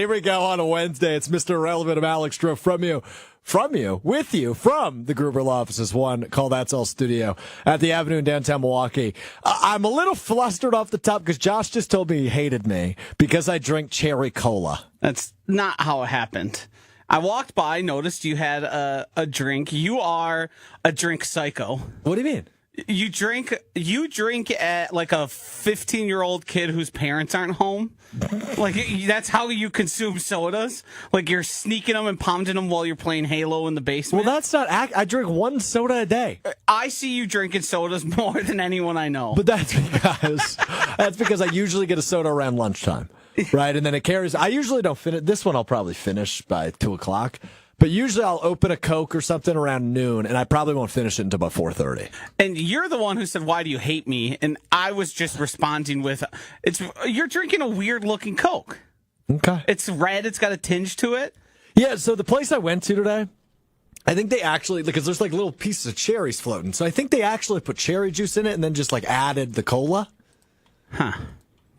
here we go on a Wednesday. It's Mr. Irrelevant of Alex Strouf with you, from the Gruber Law Offices 1 Call That's All studio at the Avenue in downtown Milwaukee. I'm a little flustered off the top because Josh just told me he hated me because I drink cherry cola. That's not how it happened. I walked by, noticed you had a drink. You are a drink psycho. What do you mean? You drink at like a 15-year-old kid whose parents aren't home. Like, that's how you consume sodas. Like, you're sneaking them and pounding them while you're playing Halo in the basement. Well, that's not I drink one soda a day. I see you drinking sodas more than anyone I know. But that's because I usually get a soda around lunchtime, right? And then it carries. I usually don't finish. This one I'll probably finish by 2:00. But usually I'll open a Coke or something around noon, and I probably won't finish it until about 4:30. And you're the one who said, "Why do you hate me?" And I was just responding with, you're drinking a weird-looking Coke. Okay. It's red. It's got a tinge to it. Yeah, so the place I went to today, I think they actually, because there's like little pieces of cherries floating, so I think they actually put cherry juice in it and then just like added the cola. Huh.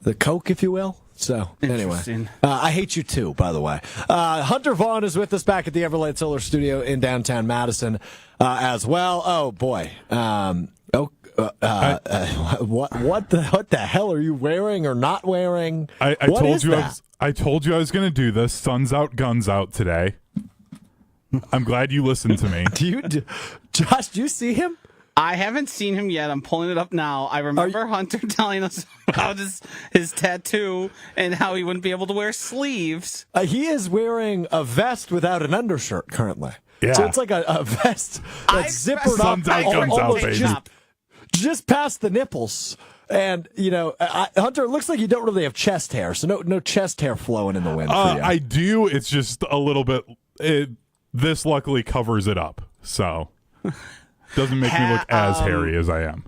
The Coke, if you will. So, anyway, I hate you too, by the way. Hunter Vaughn is with us back at the Everlight Solar Studio in downtown Madison as well. Oh, boy. What the hell are you wearing or not wearing? I told you I was going to do this. Sun's out, guns out today. I'm glad you listened to me. Josh, do you see him? I haven't seen him yet. I'm pulling it up now. I remember Hunter telling us about his tattoo and how he wouldn't be able to wear sleeves. He is wearing a vest without an undershirt currently. Yeah. So it's like a vest that's zippered up. Sun's out, guns out, baby. Just past the nipples. And, Hunter, it looks like you don't really have chest hair, so no chest hair flowing in the wind for you. I do. It's just a little bit. This luckily covers it up, so doesn't make me look as hairy as I am.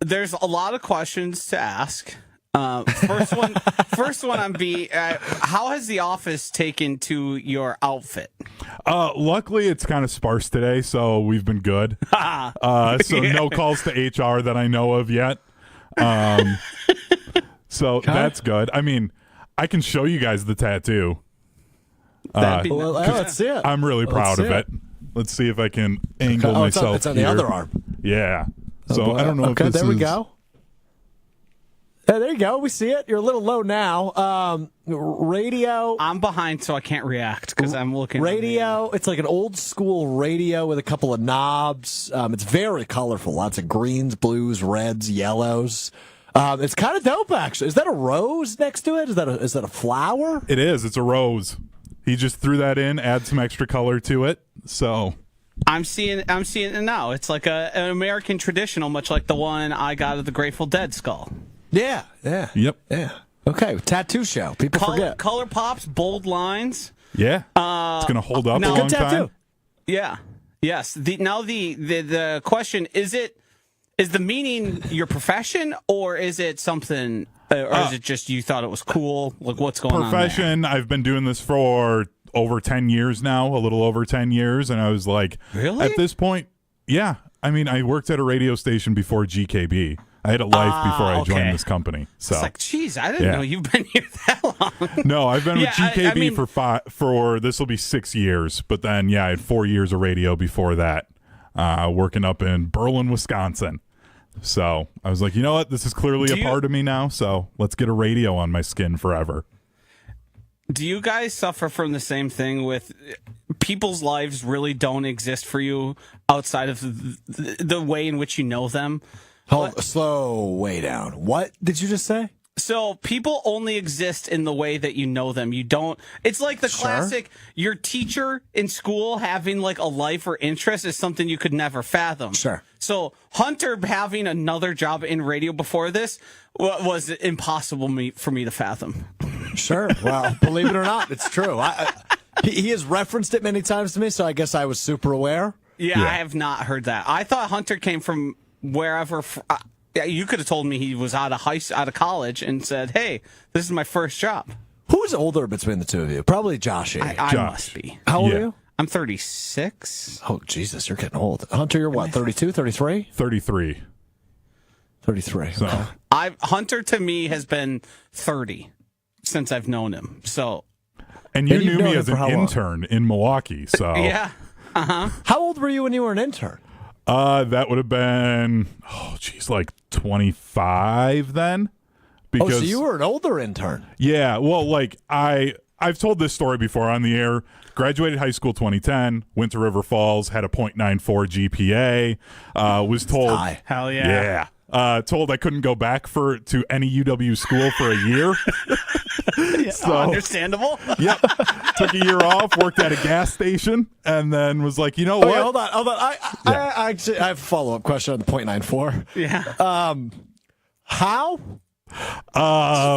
There's a lot of questions to ask. First one on B. How has the office taken to your outfit? Luckily, it's kind of sparse today, so we've been good. No calls to HR that I know of yet. So that's good. I mean, I can show you guys the tattoo. Let's see it. I'm really proud of it. Let's see if I can angle myself. It's on here. the other arm. Yeah. So I don't know if this there we go. There you go. We see it. You're a little low now. Radio. I'm behind, so I can't react because I'm looking. Radio. It's like an old school radio with a couple of knobs. It's very colorful. Lots of greens, blues, reds, yellows. It's kind of dope, actually. Is that a rose next to it? Is that a flower? It is. It's a rose. He just threw that in, add some extra color to it. So I'm seeing it now. It's like an American traditional, much like the one I got of the Grateful Dead skull. Yeah. Yep. Yeah. Okay. Tattoo show. People forget. Color pops, bold lines. Yeah. It's gonna hold up a long time. Yeah. Yes. The question is the meaning your profession, or is it something? Or is it just you thought it was cool? Like, what's going on there? Profession, I've been doing this for over 10 years now, a little over 10 years, and I was like, really? At this point, yeah. I mean, I worked at a radio station before GKB. I had a life before I joined this company. So it's like, geez, I didn't know you've been here that long. No, I've been with GKB for this will be 6 years, but then, I had 4 years of radio before that, working up in Berlin, Wisconsin. So I was like, you know what? This is clearly a part of me now, so let's get a radio on my skin forever. Do you guys suffer from the same thing with people's lives really don't exist for you outside of the way in which you know them? Slow way down. What did you just say? So people only exist in the way that you know them. You don't. It's like the classic, your teacher in school having like a life or interest is something you could never fathom. Sure. So Hunter having another job in radio before this was impossible for me to fathom. Sure. Well, believe it or not, it's true. He has referenced it many times to me, so I guess I was super aware. Yeah, I have not heard that. I thought Hunter came from wherever. You could have told me he was out of college and said, "Hey, this is my first job." Who's older between the two of you? Probably JOSHY. I must be. How old are you? I'm 36. Oh, Jesus, you're getting old. Hunter, you're what, 32, 33? 33. 33. So. Okay. Hunter to me has been 30 since I've known him. So And you And you've knew known me him as for an how long? intern in Milwaukee. So Yeah. How old were you when you were an intern? that would have been, like 25 then. Because, So you were an older intern. yeah, well, like I've told this story before on the air. Graduated high school 2010, went to River Falls, had a .94 GPA, was told, High. Hell yeah. told I couldn't go back to any UW school for a year. So, Understandable. yep, took a year off, worked at a gas station, and then was like, you know what? Okay, hold on. I actually I have a follow-up question on the .94. Yeah. How?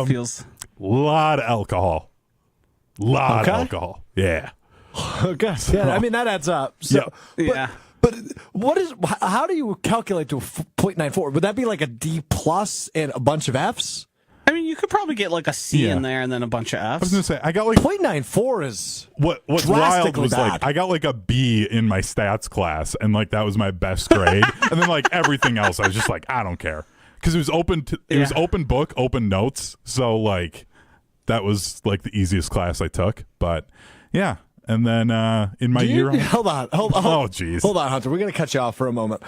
Feels. Lot of alcohol. Lot Okay. of alcohol. Yeah. Okay. Yeah, I mean that adds up. So, Yeah. But how do you calculate to a .94? Would that be like a D plus and a bunch of Fs? I mean, you could probably get like a C Yeah. in there and then a bunch of I was Fs. gonna say I got like .94 is what's wild drastically was bad. like I got like a B in my stats class, and like that was my best grade. And then like everything else, I was just like, I don't care, because it was was open book, open notes. So like that was like the easiest class I took. But yeah, and then in my year, hold on. oh jeez, Hold on, Hunter. We're gonna cut you off for a moment.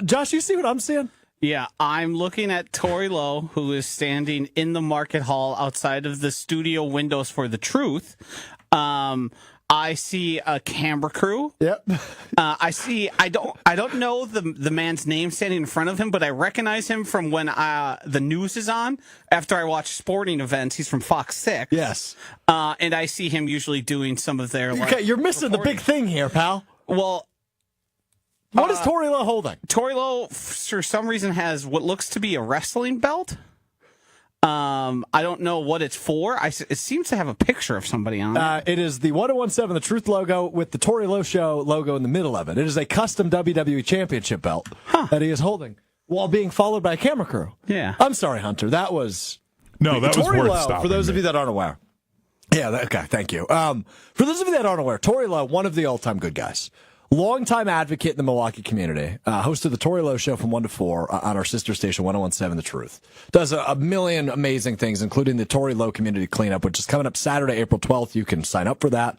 Josh, you see what I'm seeing? Yeah, I'm looking at Tori Lowe, who is standing in the market hall outside of the studio windows for The Truth. I see a camera crew. Yep. I don't know the man's name standing in front of him, but I recognize him from when the news is on. After I watch sporting events, he's from Fox 6. Yes. And I see him usually doing some of their. Okay, you're missing the big thing here, pal. Well, What is Tori Lowe holding? Tori Lowe, for some reason, has what looks to be a wrestling belt. I don't know what it's for. It seems to have a picture of somebody on it. It is the 1017 The Truth logo with the Tori Lowe Show logo in the middle of it. It is a custom WWE Championship belt that he is holding while being followed by a camera crew. Yeah. I'm sorry, Hunter. That was that was Tori worth Lowe. stopping. For those of me. you that aren't aware. Yeah. Okay. Thank you. For those of you that aren't aware, Tori Lowe, one of the all-time good guys. Longtime advocate in the Milwaukee community, host of the Tori Lowe Show from 1 to 4 on our sister station, 1017 The Truth. Does a million amazing things, including the Tori Lowe Community Cleanup, which is coming up Saturday, April 12th. You can sign up for that.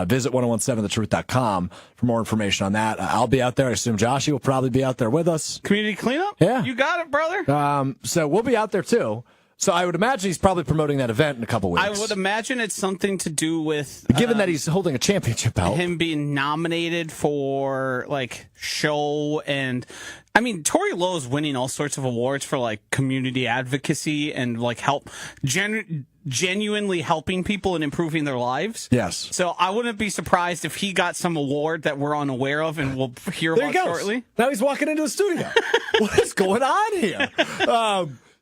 Visit 1017thetruth.com for more information on that. I'll be out there. I assume Joshy will probably be out there with us. Community cleanup? Yeah. You got it, brother. So we'll be out there too. So I would imagine he's probably promoting that event in a couple weeks. I would imagine it's something to do with Given that he's holding a championship belt. him being nominated for like show, and I mean Tori Lowe's winning all sorts of awards for like community advocacy and like help genuinely helping people and improving their lives. Yes. So I wouldn't be surprised if he got some award that we're unaware of and we'll hear There about he goes. shortly. Now he's walking into the studio. What is going on here?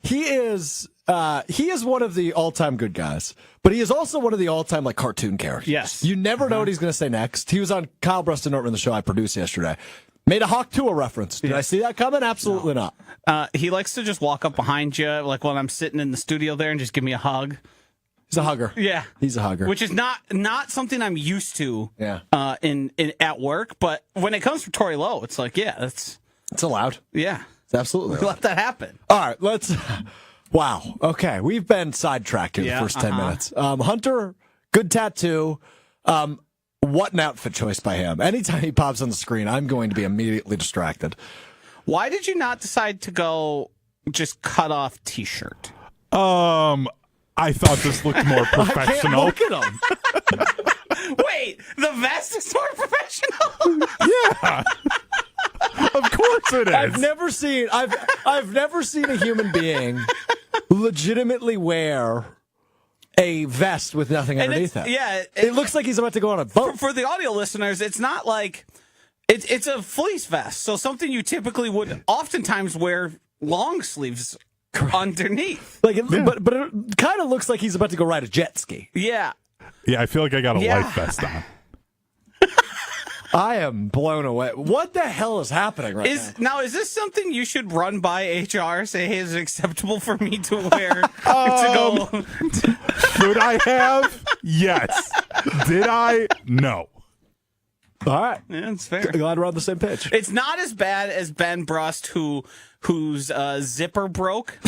He is one of the all-time good guys, but he is also one of the all-time like cartoon characters. Yes. You never know what he's going to say next. He was on Kyle Bruston Norton, the show I produced yesterday. Made a Hawk Tua reference. Did I see that coming? Absolutely not. He likes to just walk up behind you, like when I'm sitting in the studio there, and just give me a hug. He's a hugger. Yeah, He's a hugger. which is not something I'm used to. Yeah. In at work, but when it comes to Tori Lowe, it's like, yeah, It's allowed. yeah, It's absolutely allowed. let that happen. All right, let's. Wow. Okay, we've been sidetracked here the first 10 minutes. Hunter, good tattoo. What an outfit choice by him. Anytime he pops on the screen, I'm going to be immediately distracted. Why did you not decide to go just cut off T-shirt? I thought this looked more I can't professional. look at him. Wait, the vest is more professional. Yeah. Of course it is. I've never seen a human being legitimately wear a vest with nothing underneath it. Yeah, It looks like he's about to go on a boat. for the audio listeners, it's not like it's a fleece vest, so something you typically would oftentimes wear long sleeves underneath. But it kind of looks like he's about to go ride a jet ski. Yeah. Yeah, I feel like I got a Yeah. life vest on. I am blown away. What the hell is happening right now? Now, is this something you should run by HR? Say, hey, is it acceptable for me to wear to go? Should I have? Yes. Did I? No. All right. Yeah, it's fair. Glad we're on the same page. It's not as bad as Ben Brust, whose zipper broke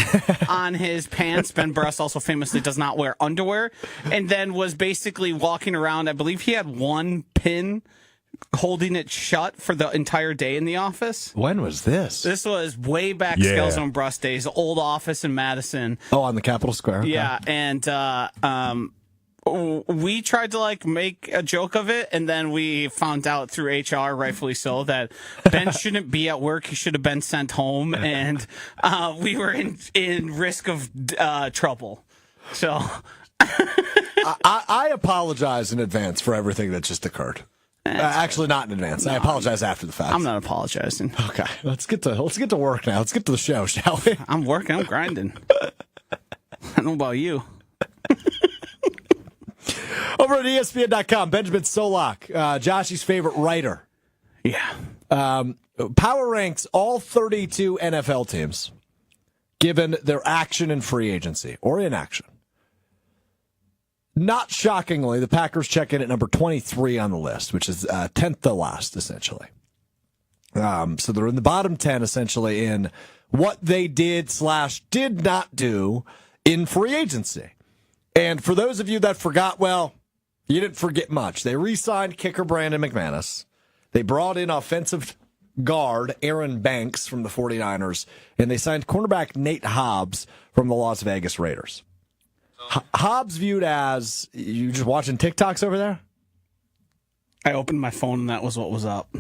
on his pants. Ben Brust also famously does not wear underwear, and then was basically walking around. I believe he had one pin holding it shut for the entire day in the office. When was this? This was way back, Scales and Brust days, old office in Madison. Oh, on the Capitol Square. Okay. Yeah, and we tried to make a joke of it, and then we found out through HR, rightfully so, that Ben shouldn't be at work. He should have been sent home, and we were in risk of trouble. So I apologize in advance for everything that just occurred. Actually, not in advance. No, I apologize after the fact. I'm not apologizing. Okay, let's get to work now. Let's get to the show, shall we? I'm working. I'm grinding. I don't know about you. Over at ESPN.com, Benjamin Solak, Joshy's favorite writer. Yeah. Power ranks all 32 NFL teams, given their action in free agency or inaction. Not shockingly, the Packers check in at number 23 on the list, which is 10th to last, essentially. So they're in the bottom 10, essentially, in what they did/did not do in free agency. And for those of you that forgot, well, you didn't forget much. They re-signed kicker Brandon McManus. They brought in offensive guard Aaron Banks from the 49ers, and they signed cornerback Nate Hobbs from the Las Vegas Raiders. Hobbs viewed as, you just watching TikToks over there? I opened my phone and that was what was up.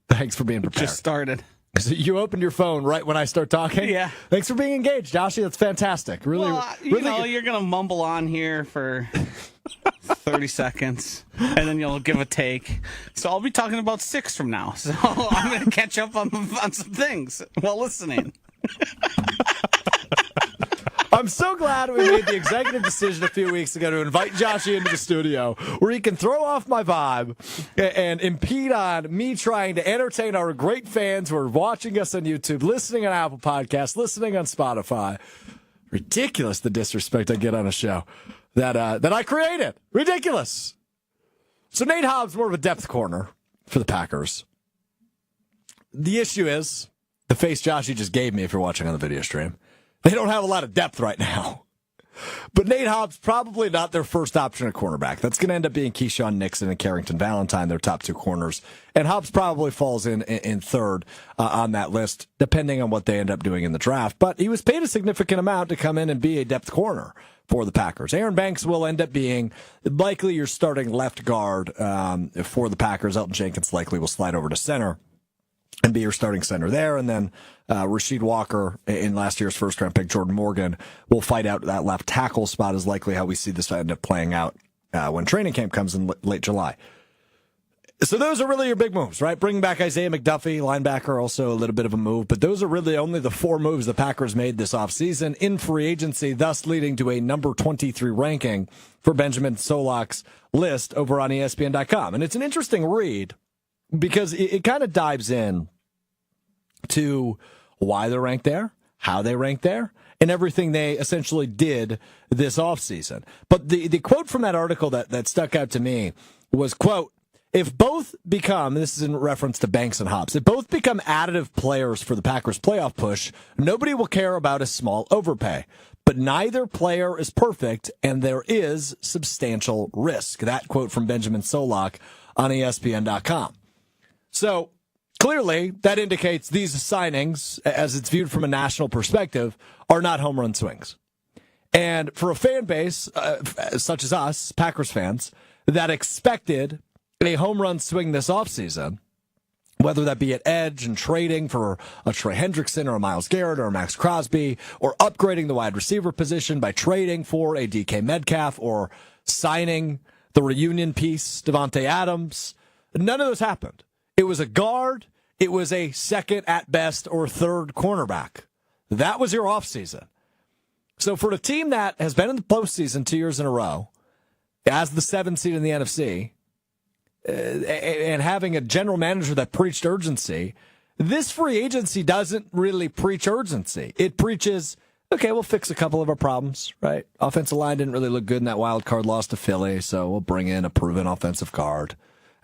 Thanks for being prepared. Just started. So you opened your phone right when I start talking? Yeah. Thanks for being engaged, Joshy. That's fantastic. Really, well, really. You're going to mumble on here for 30 seconds, and then you'll give a take. So I'll be talking about 6 from now. So I'm going to catch up on some things while listening. I'm so glad we made the executive decision a few weeks ago to invite Joshy into the studio where he can throw off my vibe and impede on me trying to entertain our great fans who are watching us on YouTube, listening on Apple Podcasts, listening on Spotify. Ridiculous the disrespect I get on a show that I created. Ridiculous. So Nate Hobbs, more of a depth corner for the Packers. The issue is the face Joshy just gave me if you're watching on the video stream. They don't have a lot of depth right now. But Nate Hobbs, probably not their first option at cornerback. That's going to end up being Keyshawn Nixon and Carrington Valentine, their top 2 corners. And Hobbs probably falls in third on that list, depending on what they end up doing in the draft. But he was paid a significant amount to come in and be a depth corner for the Packers. Aaron Banks will end up being likely your starting left guard for the Packers. Elton Jenkins likely will slide over to center and be your starting center there. And then Rasheed Walker in last year's first-round pick, Jordan Morgan, will fight out that left tackle spot is likely how we see this end up playing out when training camp comes in late July. So those are really your big moves, right? Bringing back Isaiah McDuffie, linebacker, also a little bit of a move. But those are really only the 4 moves the Packers made this offseason in free agency, thus leading to a number 23 ranking for Benjamin Solak's list over on ESPN.com. And it's an interesting read because it kind of dives in to why they're ranked there, how they ranked there, and everything they essentially did this offseason. But the quote from that article that stuck out to me was, quote, if both become, this is in reference to Banks and Hobbs, if both become additive players for the Packers playoff push, nobody will care about a small overpay. But neither player is perfect, and there is substantial risk. That quote from Benjamin Solak on ESPN.com. So clearly, that indicates these signings, as it's viewed from a national perspective, are not home run swings. And for a fan base, such as us, Packers fans, that expected a home run swing this offseason, whether that be at edge and trading for a Trey Hendrickson or a Myles Garrett or a Max Crosby, or upgrading the wide receiver position by trading for a DK Metcalf or signing the reunion piece, Devontae Adams, none of those happened. It was a guard. It was a second at best or third cornerback. That was your offseason. So for a team that has been in the postseason 2 years in a row, as the 7th seed in the NFC, and having a general manager that preached urgency, this free agency doesn't really preach urgency. It preaches, okay, we'll fix a couple of our problems, right? Offensive line didn't really look good in that wild card loss to Philly, so we'll bring in a proven offensive guard.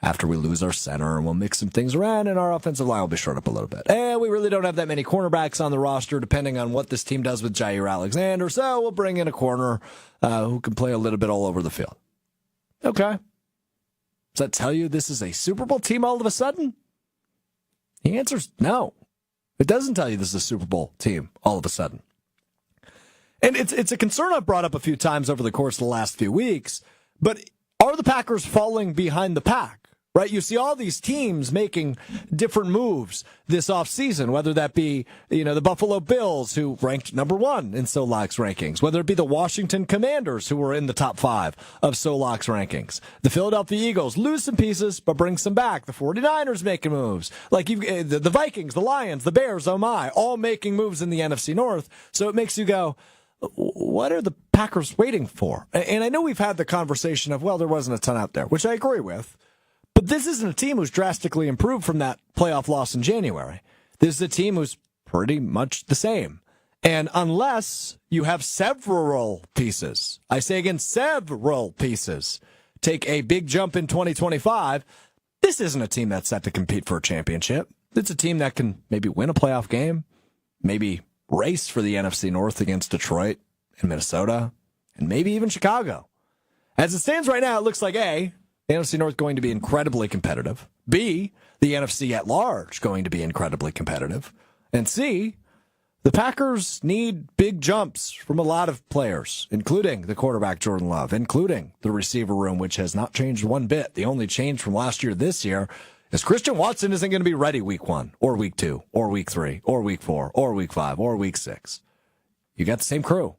after we lose our center, and we'll mix some things around, and our offensive line will be short up a little bit. And we really don't have that many cornerbacks on the roster, depending on what this team does with Jair Alexander, so we'll bring in a corner who can play a little bit all over the field. Okay. Does that tell you this is a Super Bowl team all of a sudden? The answer's no. It doesn't tell you this is a Super Bowl team all of a sudden. And it's a concern I've brought up a few times over the course of the last few weeks, but are the Packers falling behind the pack? Right? You see all these teams making different moves this offseason, whether that be, the Buffalo Bills, who ranked number 1 in Solak's rankings, whether it be the Washington Commanders, who were in the top 5 of Solak's rankings. The Philadelphia Eagles lose some pieces, but bring some back. The 49ers making moves. Like the Vikings, the Lions, the Bears, oh my, all making moves in the NFC North. So it makes you go, what are the Packers waiting for? And I know we've had the conversation of, well, there wasn't a ton out there, which I agree with. But this isn't a team who's drastically improved from that playoff loss in January. This is a team who's pretty much the same. And unless you have several pieces, I say again, several pieces, take a big jump in 2025, this isn't a team that's set to compete for a championship. It's a team that can maybe win a playoff game, maybe race for the NFC North against Detroit and Minnesota, and maybe even Chicago. As it stands right now, it looks like A, the NFC North going to be incredibly competitive. B, the NFC at large going to be incredibly competitive. And C, the Packers need big jumps from a lot of players, including the quarterback Jordan Love, including the receiver room, which has not changed one bit. The only change from last year to this year is Christian Watson isn't going to be ready week 1 or week 2 or week 3 or week 4 or week 5 or week 6. You got the same crew.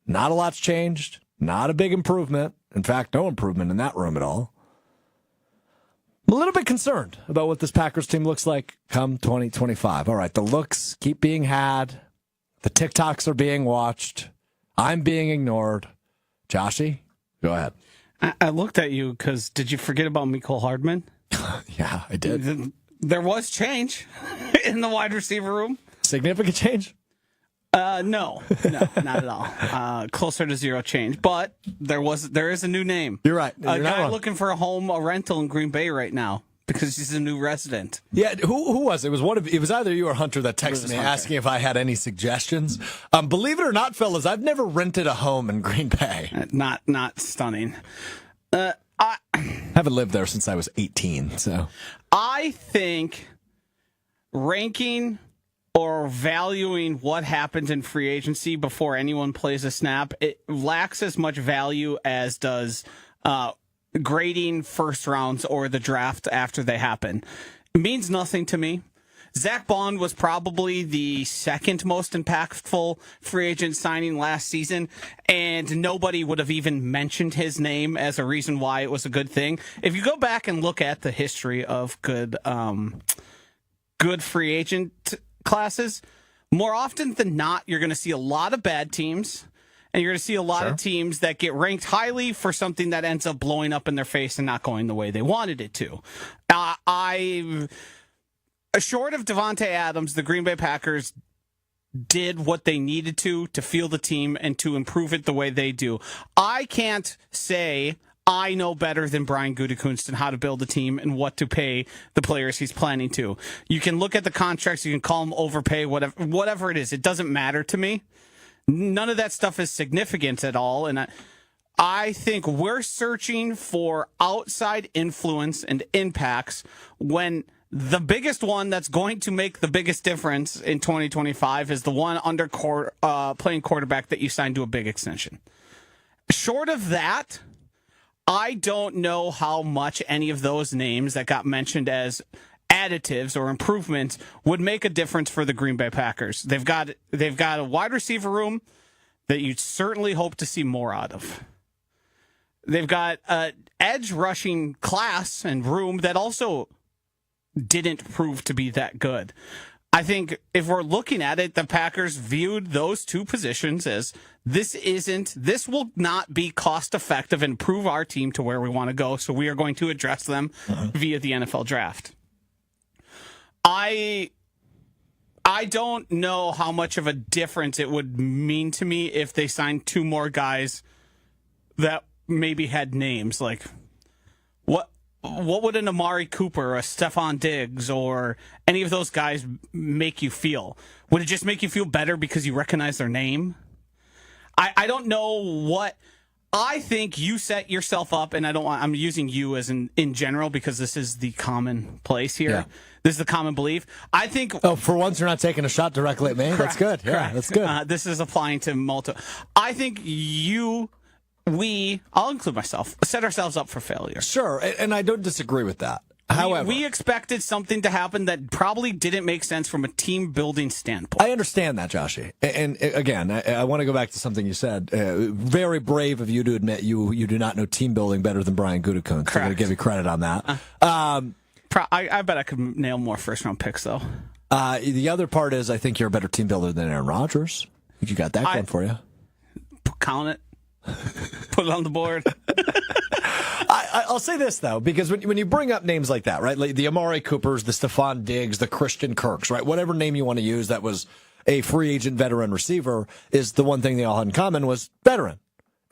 Not a lot's changed. Not a big improvement. In fact, no improvement in that room at all. I'm a little bit concerned about what this Packers team looks like come 2025. All right, the looks keep being had. The TikToks are being watched. I'm being ignored. Joshy, go ahead. I looked at you because did you forget about Mecole Hardman? Yeah, I did. There was change in the wide receiver room. Significant change? No, not at all. Closer to zero change, but there is a new name. You're right. A guy looking for a rental in Green Bay right now because he's a new resident. Yeah, who was it? It was either you or Hunter that texted me asking if I had any suggestions. Believe it or not, fellas, I've never rented a home in Green Bay. Not stunning. I haven't lived there since I was 18. So I think ranking or valuing what happens in free agency before anyone plays a snap, it lacks as much value as does grading first rounds or the draft after they happen. It means nothing to me. Zach Bond was probably the second most impactful free agent signing last season, and nobody would have even mentioned his name as a reason why it was a good thing. If you go back and look at the history of good free agent classes, more often than not, you're going to see a lot of bad teams, and you're going to see a lot of teams that get ranked highly for something that ends up blowing up in their face and not going the way they wanted it to. Short of Devontae Adams, the Green Bay Packers did what they needed to field the team and to improve it the way they do. I can't say I know better than Brian Gutekunst and how to build a team and what to pay the players he's planning to. You can look at the contracts, you can call them overpay, whatever it is. It doesn't matter to me. None of that stuff is significant at all. And I think we're searching for outside influence and impacts when the biggest one that's going to make the biggest difference in 2025 is the one under playing quarterback that you signed to a big extension. Short of that, I don't know how much any of those names that got mentioned as additives or improvements would make a difference for the Green Bay Packers. They've got a wide receiver room that you'd certainly hope to see more out of. They've got an edge rushing class and room that also didn't prove to be that good. I think if we're looking at it, the Packers viewed those two positions as this will not be cost effective and improve our team to where we want to go. So we are going to address them via the NFL draft. I don't know how much of a difference it would mean to me if they signed two more guys that maybe had names. Like, what what would an Amari Cooper, a Stephon Diggs, or any of those guys make you feel? Would it just make you feel better because you recognize their name? I don't know what. I think you set yourself up, and I'm using you as in general because this is the common place here. Yeah. This is the common belief. I think. Oh, for once you're not taking a shot directly at me. Correct, that's good. Yeah, correct. That's good. This is applying to multiple. I think I'll include myself, set ourselves up for failure. Sure, and I don't disagree with that. However, we expected something to happen that probably didn't make sense from a team building standpoint. I understand that, Joshy. And again, I want to go back to something you said. Very brave of you to admit you do not know team building better than Brian Gutekunst. I'm going to give you credit on that. I bet I could nail more first-round picks, though. The other part is I think you're a better team builder than Aaron Rodgers. I think you got that going for you. Count it. Put it on the board. I'll say this, though, because when you bring up names like that, right, like the Amari Coopers, the Stephon Diggs, the Christian Kirks, right, whatever name you want to use that was a free agent veteran receiver, is the one thing they all had in common was veteran.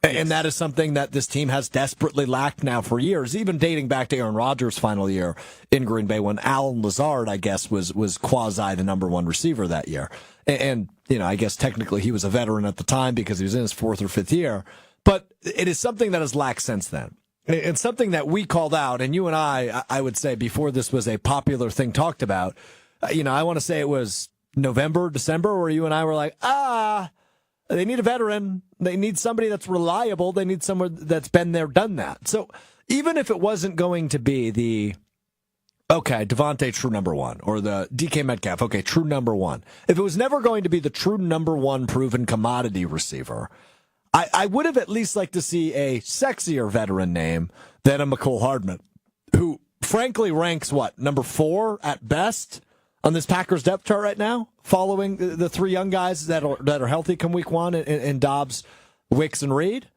Yes. And that is something that this team has desperately lacked now for years, even dating back to Aaron Rodgers' final year in Green Bay when Alan Lazard, I guess, was quasi the number one receiver that year. And I guess technically he was a veteran at the time because he was in his fourth or fifth year. But it is something that has lacked since then. It's something that we called out, and you and I would say before this was a popular thing talked about, I want to say it was November, December, where you and I were like, they need a veteran. They need somebody that's reliable. They need someone that's been there, done that. So even if it wasn't going to be Devontae, true number one, or the DK Metcalf, true number one. If it was never going to be the true number one proven commodity receiver, I would have at least liked to see a sexier veteran name than a McCole Hardman, who frankly ranks, number 4 at best on this Packers depth chart right now, following the three young guys that are healthy come week one, and Dobbs, Wicks, and Reed.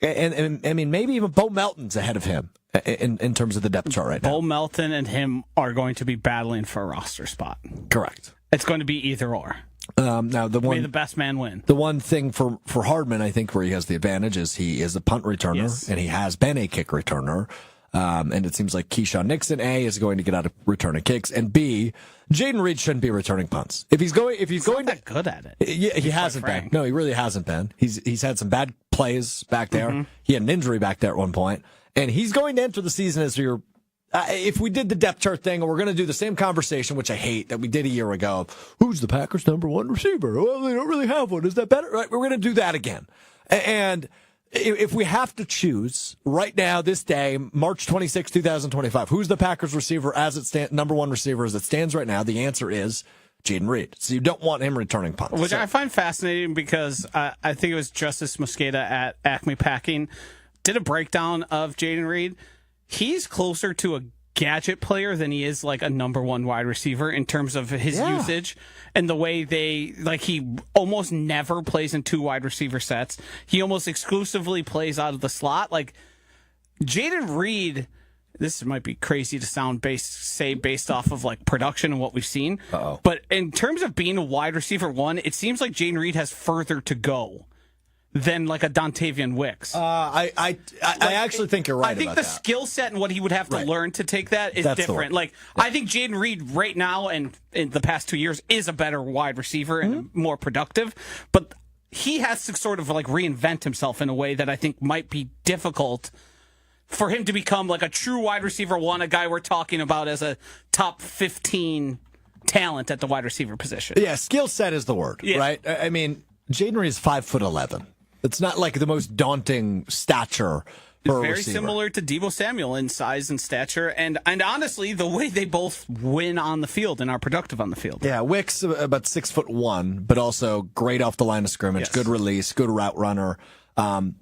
And I mean, maybe even Bo Melton's ahead of him in terms of the depth chart right now. Bo Melton and him are going to be battling for a roster spot. Correct. It's going to be either or. Now may the best man win. The one thing for Hardman, I think, where he has the advantage is he is a punt returner, yes, and he has been a kick returner. And it seems like Keyshawn Nixon, A, is going to get out of returning kicks, and B, Jaden Reed shouldn't be returning punts. He's not that good at it. Yeah, he hasn't been. No, he really hasn't been. He's had some bad plays back there. Mm-hmm. He had an injury back there at one point, and he's going to enter the season as your. If we did the depth chart thing, and we're going to do the same conversation, which I hate, that we did a year ago, who's the Packers' number one receiver? Well, they don't really have one. Is that better? Right? We're going to do that again. And if we have to choose right now, this day, March 26, 2025, who's the Packers receiver number one receiver as it stands right now? The answer is Jaden Reed. So you don't want him returning punts. Which I find fascinating because I think it was Justice Mosqueda at Acme Packing did a breakdown of Jaden Reed. He's closer to a gadget player than he is like a number one wide receiver in terms of his usage and the way he almost never plays in two wide receiver sets. He almost exclusively plays out of the slot. Like Jaden Reed, this might be crazy to sound based off of like production and what we've seen. Uh-oh. But in terms of being a wide receiver one, it seems like Jaden Reed has further to go than like a Dontavian Wicks. I actually think you're right. I think the skill set and what he would have to learn to take that is different. Like I think Jaden Reed right now and in the past 2 years is a better wide receiver and more productive, but he has to sort of like reinvent himself in a way that I think might be difficult for him to become like a true wide receiver one, a guy we're talking about as a top 15 talent at the wide receiver position. Yeah, skill set is the word, right? I mean, Jaden Reed is 5'11". It's not like the most daunting stature for a very receiver. Similar to Deebo Samuel in size and stature, and honestly, the way they both win on the field and are productive on the field. Yeah, Wicks about 6'1", but also great off the line of scrimmage, good release, good route runner.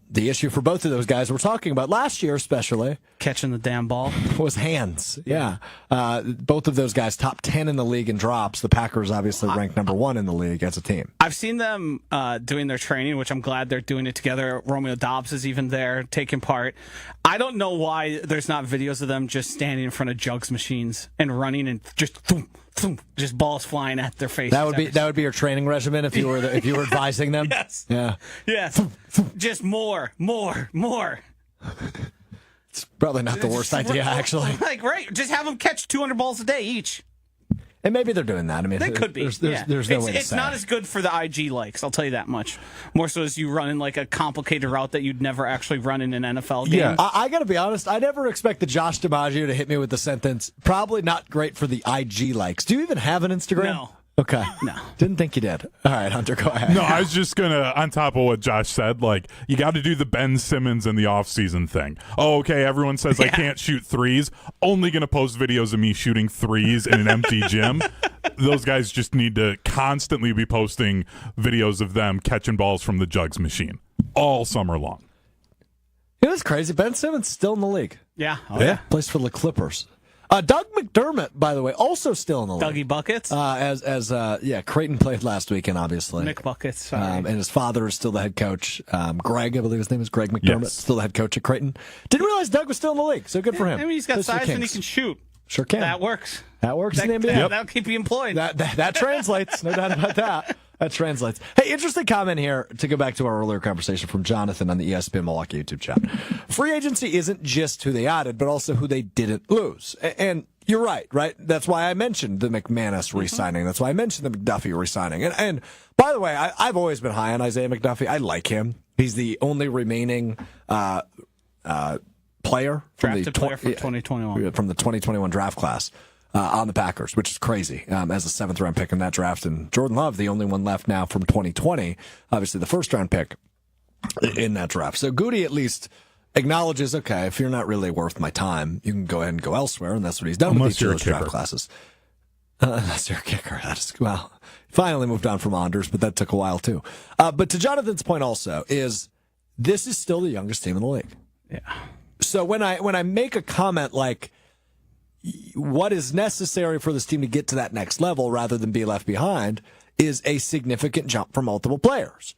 The issue for both of those guys we're talking about last year, especially catching the damn ball, was hands. Yeah, both of those guys top 10 in the league in drops. The Packers obviously ranked number 1 in the league as a team. I've seen them doing their training, which I'm glad they're doing it together. Romeo Dobbs is even there taking part. I don't know why there's not videos of them just standing in front of jugs machines and running and just thump, thump, just balls flying at their face. That would be your training regimen if you were advising them. Yes. Yeah. Yes. Just more. It's probably not the worst idea, actually. Like, right, just have them catch 200 balls a day each. And maybe they're doing that. I mean, they could be. There's no way to It's say. not as good for the IG likes, I'll tell you that much. More so as you run in like a complicated route that you'd never actually run in an NFL game. Yeah, I got to be honest. I never expected Josh DiMaggio to hit me with the sentence, probably not great for the IG likes. Do you even have an Instagram? No. Okay. No. Didn't think you did. All right, Hunter, go ahead. No, I was just going to, on top of what Josh said, like, you got to do the Ben Simmons in the offseason thing. Oh, okay, everyone says I can't shoot threes. Only going to post videos of me shooting threes in an empty gym. Those guys just need to constantly be posting videos of them catching balls from the jugs machine all summer long. You know what's crazy? Ben Simmons still in the league. Yeah. Oh, yeah. Plays for the Clippers. Doug McDermott, by the way, also still in the league. Dougie Buckets. Creighton played last weekend, obviously. Nick Buckets. Sorry. And his father is still the head coach. Greg, I believe his name is Greg McDermott, Yes. still the head coach at Creighton. Didn't realize Doug was still in the league, so good for him. I mean, he's got Good for the size and he Kings. can shoot. Sure can. That works. That works in the NBA. That'll keep you employed. That translates, no doubt about that. That translates. Hey, interesting comment here to go back to our earlier conversation from Jonathan on the ESPN Milwaukee YouTube chat. Free agency isn't just who they added, but also who they didn't lose. And you're right? That's why I mentioned the McManus re-signing. That's why I mentioned the McDuffie re-signing. And by the way, I've always been high on Isaiah McDuffie. I like him. He's the only remaining player Drafted player from 2021. From the 2021 draft class. On the Packers, which is crazy, as a 7th-round pick in that draft. And Jordan Love, the only one left now from 2020, obviously the first-round pick in that draft. So Goody at least acknowledges, okay, if you're not really worth my time, you can go ahead and go elsewhere, and that's what he's done with each of those draft classes. Unless you're a kicker. Finally moved on from Anders, but that took a while too. But to Jonathan's point also, is this is still the youngest team in the league. Yeah. So when I make a comment like, what is necessary for this team to get to that next level rather than be left behind is a significant jump for multiple players.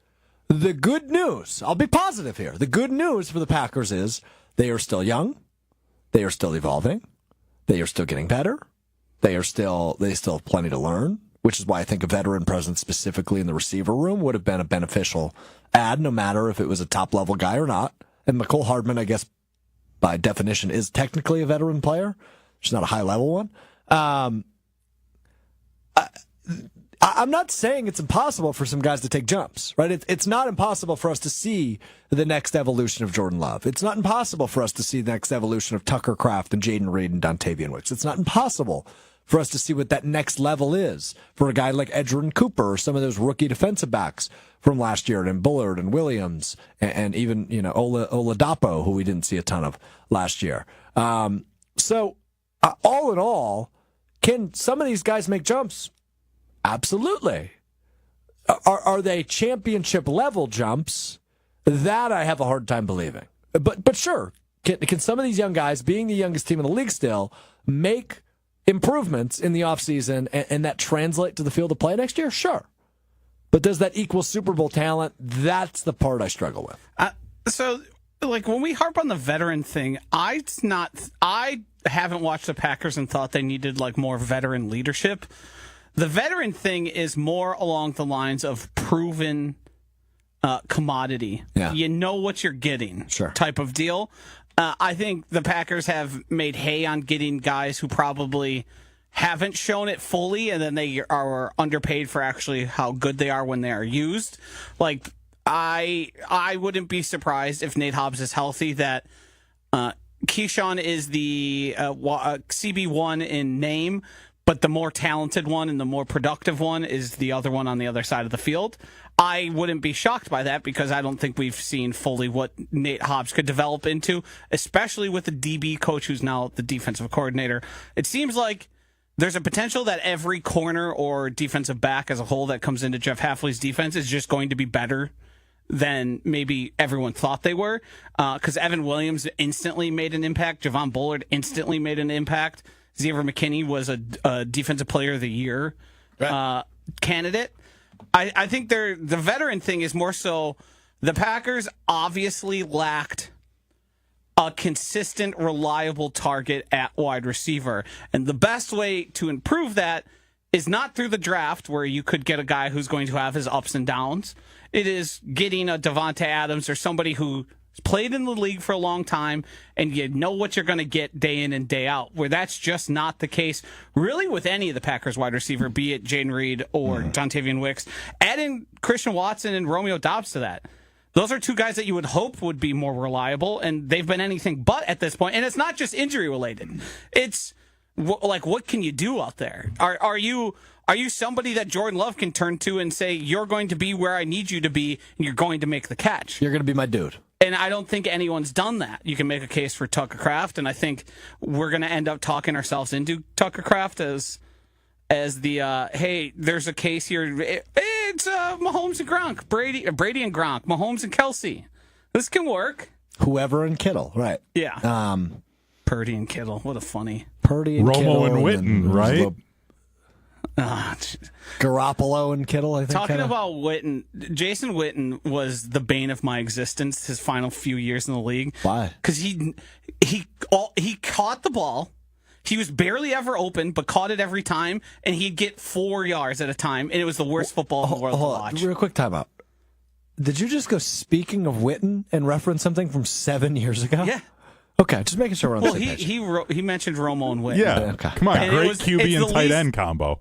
The good news, I'll be positive here. The good news for the Packers is they are still young. They are still evolving. They are still getting better. They still have plenty to learn, which is why I think a veteran presence specifically in the receiver room would have been a beneficial add, no matter if it was a top level guy or not. And McCole Hardman, I guess, by definition, is technically a veteran player. She's not a high-level one. I'm not saying it's impossible for some guys to take jumps, right? It's not impossible for us to see the next evolution of Jordan Love. It's not impossible for us to see the next evolution of Tucker Kraft and Jaden Reed and Dontavian Wicks. It's not impossible for us to see what that next level is for a guy like Edgerrin Cooper or some of those rookie defensive backs from last year, and Bullard and Williams and even Oladapo, who we didn't see a ton of last year. All in all, can some of these guys make jumps? Absolutely. Are they championship level jumps? That I have a hard time believing. But sure, can some of these young guys, being the youngest team in the league still, make improvements in the offseason and that translate to the field of play next year? Sure. But does that equal Super Bowl talent? That's the part I struggle with. Like when we harp on the veteran thing, I haven't watched the Packers and thought they needed like more veteran leadership. The veteran thing is more along the lines of proven commodity. Yeah. You know what you're getting, sure, type of deal. I think the Packers have made hay on getting guys who probably haven't shown it fully, and then they are underpaid for actually how good they are when they are used. Like, I wouldn't be surprised if Nate Hobbs is healthy that Keyshawn is the CB1 in name, but the more talented one and the more productive one is the other one on the other side of the field. I wouldn't be shocked by that because I don't think we've seen fully what Nate Hobbs could develop into, especially with the DB coach who's now the defensive coordinator. It seems like there's a potential that every corner or defensive back as a whole that comes into Jeff Hafley's defense is just going to be better than maybe everyone thought they were. Because Evan Williams instantly made an impact. Javon Bullard instantly made an impact. Xavier McKinney was a Defensive Player of the Year candidate. I think the veteran thing is more so the Packers obviously lacked a consistent, reliable target at wide receiver. And the best way to improve that is not through the draft, where you could get a guy who's going to have his ups and downs. It is getting a Devonta Adams or somebody who played in the league for a long time, and you know what you're going to get day in and day out, where that's just not the case really with any of the Packers wide receiver, be it Jaden Reed or Jontavian Wicks. Add in Christian Watson and Romeo Doubs to that. Those are two guys that you would hope would be more reliable, and they've been anything but at this point. And it's not just injury related. It's like, what can you do out there? Are you somebody that Jordan Love can turn to and say, you're going to be where I need you to be, and you're going to make the catch? You're going to be my dude. And I don't think anyone's done that. You can make a case for Tucker Kraft, and I think we're going to end up talking ourselves into Tucker Kraft as the, hey, there's a case here. It's Mahomes and Gronk, Brady and Gronk, Mahomes and Kelsey. This can work. Whoever and Kittle, right? Yeah. Purdy and Kittle. What a funny. Purdy and Romo Kittle and Witten, right? Garoppolo and Kittle, I think. Talking about Witten, Jason Witten was the bane of my existence his final few years in the league. Why? Because he caught the ball. He was barely ever open, but caught it every time, and he'd get 4 yards at a time, and it was the worst football in the world to watch. Real quick timeout. Did you just go, speaking of Witten, and reference something from 7 years ago? Yeah. Okay, just making sure we're on the same page. He mentioned Romo and Witten. Yeah. Okay. Come on, And great it's QB and the tight least- end combo.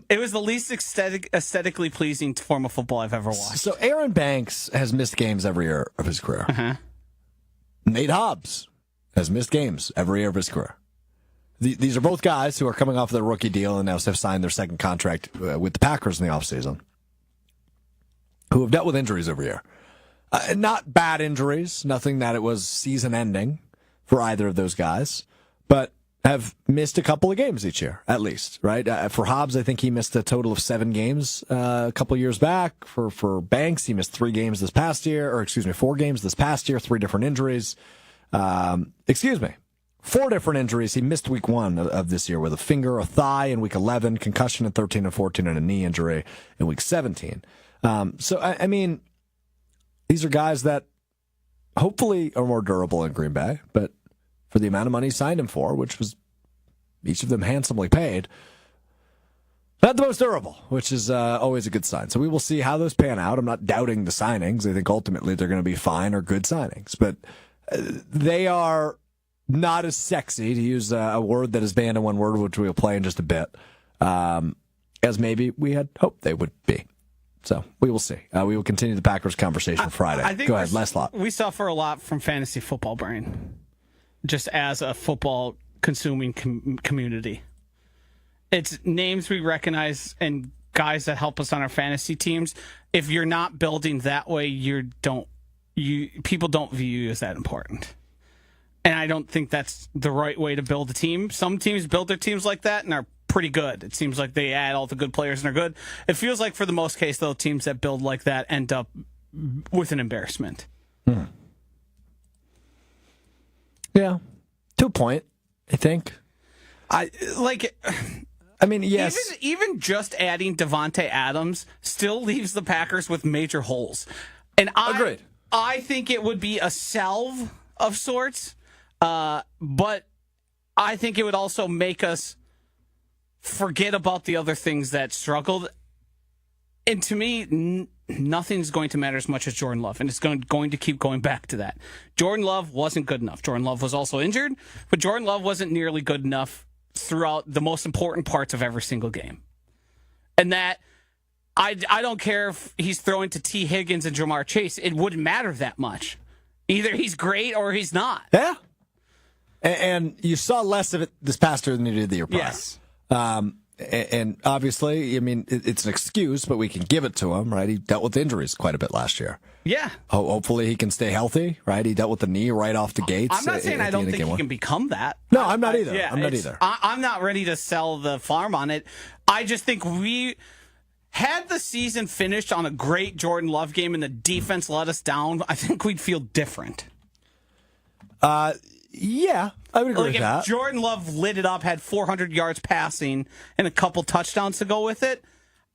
It was the least aesthetically pleasing form of football I've ever watched. So Aaron Banks has missed games every year of his career. Uh-huh. Nate Hobbs has missed games every year of his career. These are both guys who are coming off their rookie deal and now have signed their second contract with the Packers in the offseason, who have dealt with injuries every year. Not bad injuries, nothing that it was season-ending for either of those guys, but have missed a couple of games each year, at least, right? For Hobbs, I think he missed a total of 7 games a couple of years back. For Banks, he missed 3 games this past year, 4 games this past year, 3 different injuries. 4 different injuries. He missed week 1 of this year with a finger, a thigh in week 11, concussion in 13 and 14, and a knee injury in week 17. I mean, these are guys that hopefully are more durable in Green Bay, but for the amount of money he signed him for, which was each of them handsomely paid, not the most durable, which is always a good sign. So we will see how those pan out. I'm not doubting the signings. I think ultimately they're going to be fine or good signings, but they are not as sexy, to use a word that is banned in one word, which we'll play in just a bit, as maybe we had hoped they would be. So we will see. We will continue the Packers conversation Friday. I think Go ahead, last lot. We suffer a lot from fantasy football brain, just as a football consuming community. It's names we recognize and guys that help us on our fantasy teams. If you're not building that way, people don't view you as that important. And I don't think that's the right way to build a team. Some teams build their teams like that and are pretty good. It seems like they add all the good players and are good. It feels like for the most case, though, teams that build like that end up with an embarrassment. Yeah. To a point, I think. I mean, yes. Even just adding Devontae Adams still leaves the Packers with major holes. And Agreed. I think it would be a salve of sorts, but I think it would also make us forget about the other things that struggled. And to me, nothing's going to matter as much as Jordan Love, and it's going to keep going back to that. Jordan Love wasn't good enough. Jordan Love was also injured, but Jordan Love wasn't nearly good enough throughout the most important parts of every single game. And that, I don't care if he's throwing to T. Higgins and Jamar Chase, it wouldn't matter that much. Either he's great or he's not. Yeah. And you saw less of it this past year than you did the year prior. Yes. And obviously, I mean, it's an excuse, but we can give it to him, right? He dealt with injuries quite a bit last year. Yeah. Hopefully he can stay healthy, right? He dealt with the knee right off the gates. I'm not saying I don't think he can become that. No, I'm not either. I'm not either. I'm not ready to sell the farm on it. I just think had the season finished on a great Jordan Love game and the defense let us down, I think we'd feel different. Yeah, I would agree with that. If Jordan Love lit it up, had 400 yards passing and a couple touchdowns to go with it,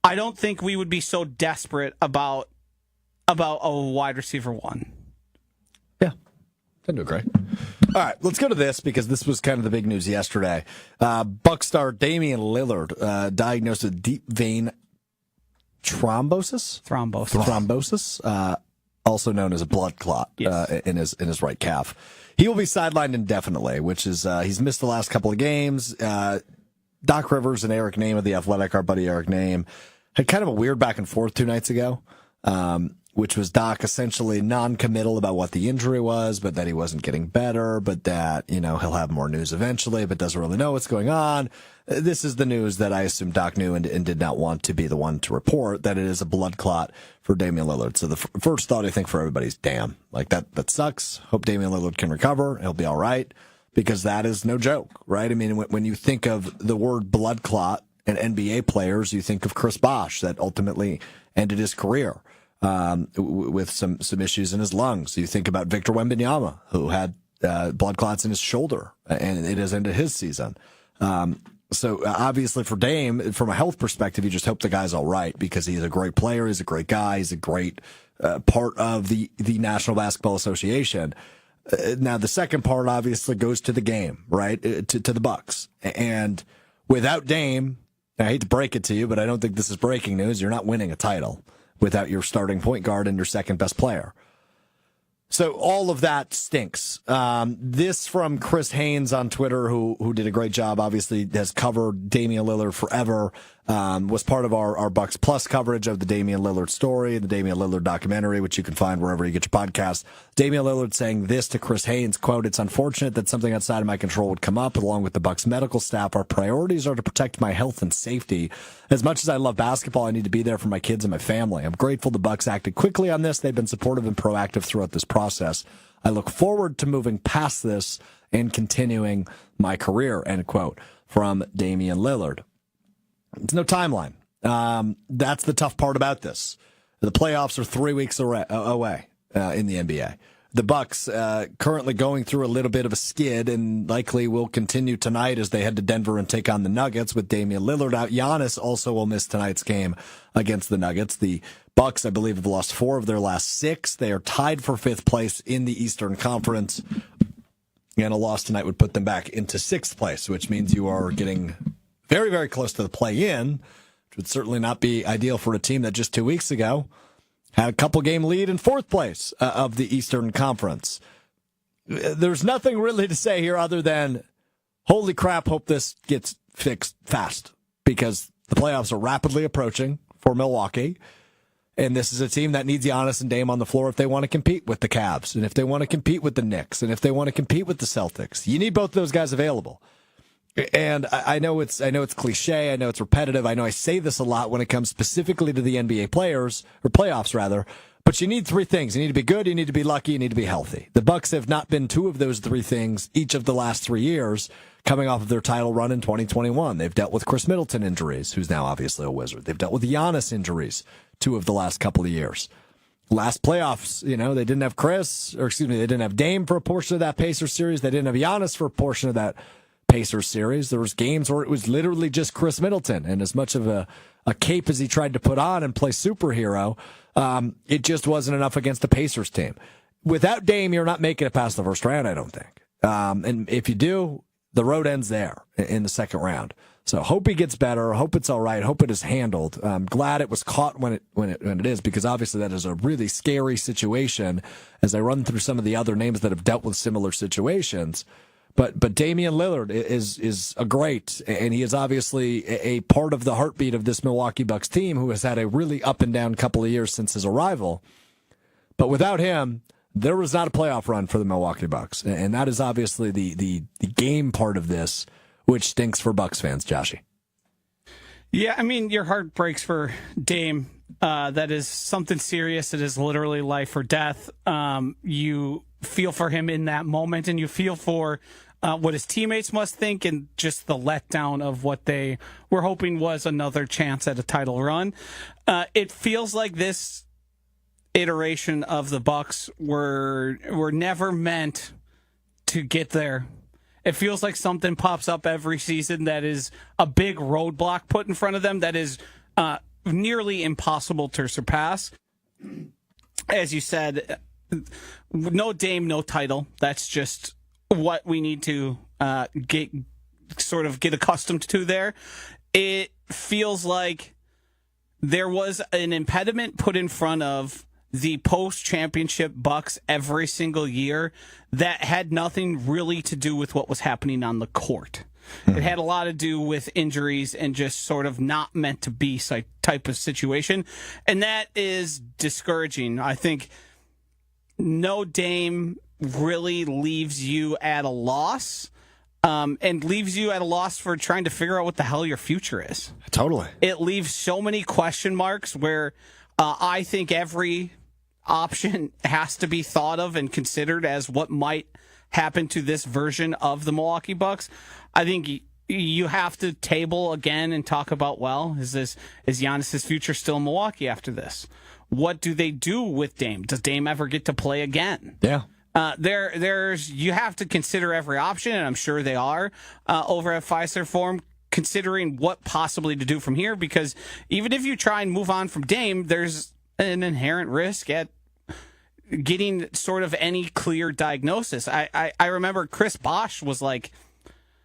I don't think we would be so desperate about a wide receiver one. Yeah, tend to agree. All right, let's go to this because this was kind of the big news yesterday. Buck star Damian Lillard diagnosed with deep vein thrombosis. also known as a blood clot in his right calf. He will be sidelined indefinitely, which is he's missed the last couple of games. Doc Rivers and Eric Name of The Athletic, our buddy Eric Name, had kind of a weird back and forth 2 nights ago, which was Doc essentially non-committal about what the injury was, but that he wasn't getting better, but that, he'll have more news eventually, but doesn't really know what's going on. This is the news that I assume Doc knew and did not want to be the one to report, that it is a blood clot for Damian Lillard. So the first thought I think for everybody is, damn, like that sucks. Hope Damian Lillard can recover. He'll be all right, because that is no joke, right? I mean, when you think of the word blood clot and NBA players, you think of Chris Bosh, that ultimately ended his career with some issues in his lungs. You think about Victor Wembanyama, who had blood clots in his shoulder, and it has ended his season. So obviously for Dame, from a health perspective, you just hope the guy's all right, because he's a great player, he's a great guy, he's a great part of the National Basketball Association. Now the second part obviously goes to the game, right? To the Bucks. And without Dame, I hate to break it to you, but I don't think this is breaking news. You're not winning a title without your starting point guard and your second best player. So all of that stinks. This from Chris Haynes on Twitter, who did a great job, obviously has covered Damian Lillard forever, was part of our Bucks Plus coverage of the Damian Lillard story, the Damian Lillard documentary, which you can find wherever you get your podcasts. Damian Lillard saying this to Chris Haynes, quote, "It's unfortunate that something outside of my control would come up. Along with the Bucks medical staff, our priorities are to protect my health and safety. As much as I love basketball, I need to be there for my kids and my family. I'm grateful the Bucks acted quickly on this. They've been supportive and proactive throughout this process. I look forward to moving past this and continuing my career," end quote, from Damian Lillard. There's no timeline. That's the tough part about this. The playoffs are 3 weeks away in the NBA. The Bucks currently going through a little bit of a skid, and likely will continue tonight as they head to Denver and take on the Nuggets with Damian Lillard out. Giannis also will miss tonight's game against the Nuggets. The Bucks, I believe, have lost 4 of their last 6. They are tied for 5th place in the Eastern Conference, and a loss tonight would put them back into 6th place, which means you are getting very, very close to the play-in, which would certainly not be ideal for a team that just 2 weeks ago had a couple-game lead in 4th place of the Eastern Conference. There's nothing really to say here other than, holy crap, hope this gets fixed fast, because the playoffs are rapidly approaching for Milwaukee, and this is a team that needs Giannis and Dame on the floor if they want to compete with the Cavs, and if they want to compete with the Knicks, and if they want to compete with the Celtics. You need both those guys available. And I know it's cliche, I know it's repetitive, I know I say this a lot when it comes specifically to the NBA players, or playoffs rather, but you need 3 things. You need to be good, you need to be lucky, you need to be healthy. The Bucks have not been 2 of those 3 things each of the last 3 years, coming off of their title run in 2021. They've dealt with Chris Middleton injuries, who's now obviously a Wizard. They've dealt with Giannis injuries 2 of the last couple of years. Last playoffs, they didn't have they didn't have Dame for a portion of that Pacers series. They didn't have Giannis for a portion of that Pacers series. There was games where it was literally just Chris Middleton, and as much of a cape as he tried to put on and play superhero, it just wasn't enough against the Pacers team. Without Dame, you're not making it past the first round, I don't think. And if you do, the road ends there in the second round. So hope he gets better. Hope it's all right. Hope it is handled. I'm glad it was caught when it is, because obviously that is a really scary situation as I run through some of the other names that have dealt with similar situations. But Damian Lillard is a great, and he is obviously a part of the heartbeat of this Milwaukee Bucks team, who has had a really up and down couple of years since his arrival. But without him, there was not a playoff run for the Milwaukee Bucks, and that is obviously the game part of this, which stinks for Bucks fans, Joshy. Yeah, I mean, your heart breaks for Dame. That is something serious. It is literally life or death. You feel for him in that moment, and you feel for what his teammates must think, and just the letdown of what they were hoping was another chance at a title run. It feels like this iteration of the Bucks were never meant to get there. It feels like something pops up every season that is a big roadblock put in front of them that is nearly impossible to surpass. As you said, no Dame, no title. That's just what we need to get accustomed to there. It feels like there was an impediment put in front of the post-championship Bucks every single year that had nothing really to do with what was happening on the court. It had a lot to do with injuries and just sort of not meant to be type of situation. And that is discouraging. I think no Dame really leaves you at a loss, and leaves you at a loss for trying to figure out what the hell your future is. Totally. It leaves so many question marks where I think every option has to be thought of and considered as what might happen to this version of the Milwaukee Bucks. I think you have to table again and talk about, well, is Giannis's future still in Milwaukee after this? What do they do with Dame? Does Dame ever get to play again? Yeah. You have to consider every option, and I'm sure they are over at Fiserv Forum, considering what possibly to do from here, because even if you try and move on from Dame, there's an inherent risk at getting sort of any clear diagnosis. I remember Chris Bosh was like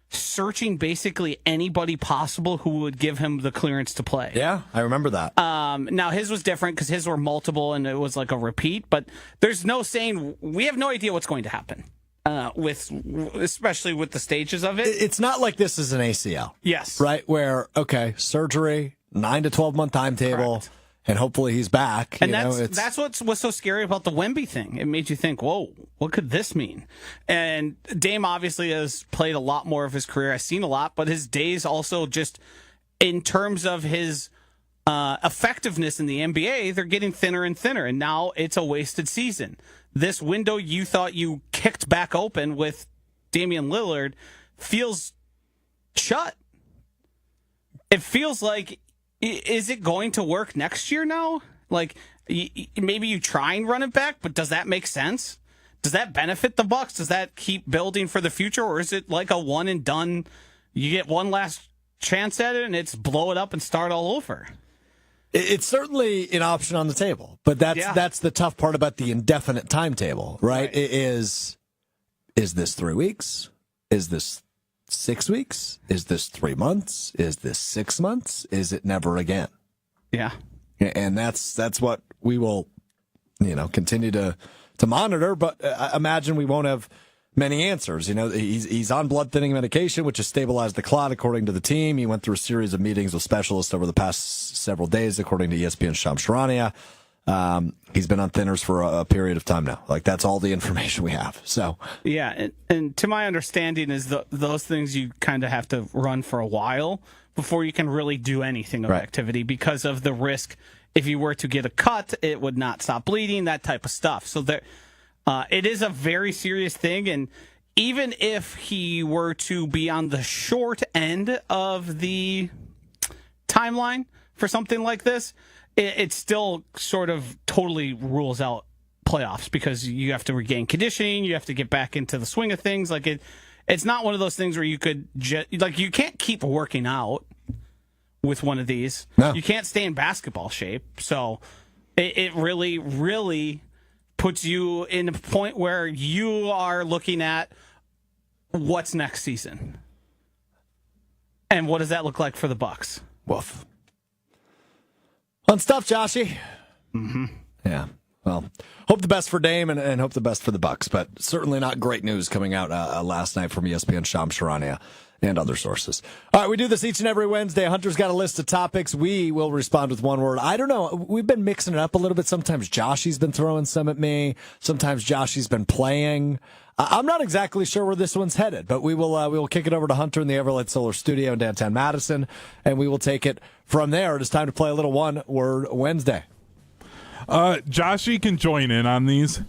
searching basically anybody possible who would give him the clearance to play. Yeah, I remember that. Now his was different because his were multiple and it was like a repeat, but there's no saying, we have no idea what's going to happen especially with the stages of it. It's not like this is an ACL. Yes. Right? Where, okay, surgery, 9 to 12 month timetable. Correct. And hopefully he's back. And that's what's so scary about the Wemby thing. It made you think, whoa, what could this mean? And Dame obviously has played a lot more of his career. I've seen a lot, but his days also just in terms of his effectiveness in the NBA, they're getting thinner and thinner. And now it's a wasted season. This window you thought you kicked back open with Damian Lillard feels shut. It feels like, is it going to work next year now? Like, maybe you try and run it back, but does that make sense? Does that benefit the Bucks? Does that keep building for the future? Or is it like a one and done, you get one last chance at it and it's blow it up and start all over? It's certainly an option on the table, but that's the tough part about the indefinite timetable, right? Is this 3 weeks? Is this 6 weeks? Is this 3 months? Is this 6 months? Is it never again? Yeah. And that's what we will, continue to monitor, but I imagine we won't have many answers. He's on blood thinning medication, which has stabilized the clot, according to the team. He went through a series of meetings with specialists over the past several days, according to ESPN Shams Charania. He's been on thinners for a period of time now. Like, that's all the information we have. So yeah, and to my understanding is those things you kind of have to run for a while before you can really do anything of activity because of the risk. If you were to get a cut, it would not stop bleeding, that type of stuff. So it is a very serious thing, and even if he were to be on the short end of the timeline for something like this, it still sort of totally rules out playoffs because you have to regain conditioning, you have to get back into the swing of things. Like it's not one of those things where you could you can't keep working out with one of these. No. You can't stay in basketball shape. So it really, really puts you in a point where you are looking at what's next season. And what does that look like for the Bucks? Woof. Fun stuff, Joshy. Mm-hmm. Yeah. Well, hope the best for Dame and hope the best for the Bucks, but certainly not great news coming out last night from ESPN Shams Charania and other sources. All right, we do this each and every Wednesday. Hunter's got a list of topics. We will respond with one word. I don't know. We've been mixing it up a little bit. Sometimes Joshy's been throwing some at me. Sometimes Joshy's been playing. I'm not exactly sure where this one's headed, but we will kick it over to Hunter in the Everlight Solar Studio in downtown Madison, and we will take it from there. It is time to play a little One Word Wednesday. Joshy can join in on these.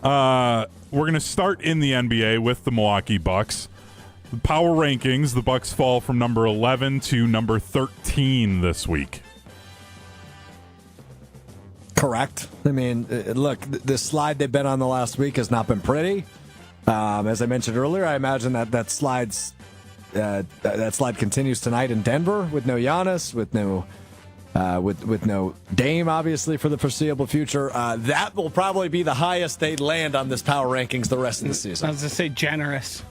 We're going to start in the NBA with the Milwaukee Bucks. The power rankings, the Bucks fall from number 11 to number 13 this week. Correct. I mean, look, the slide they've been on the last week has not been pretty. As I mentioned earlier, I imagine that slide continues tonight in Denver with no Giannis, with no Dame, obviously, for the foreseeable future. That will probably be the highest they land on this power rankings the rest of the season. I was going to say generous.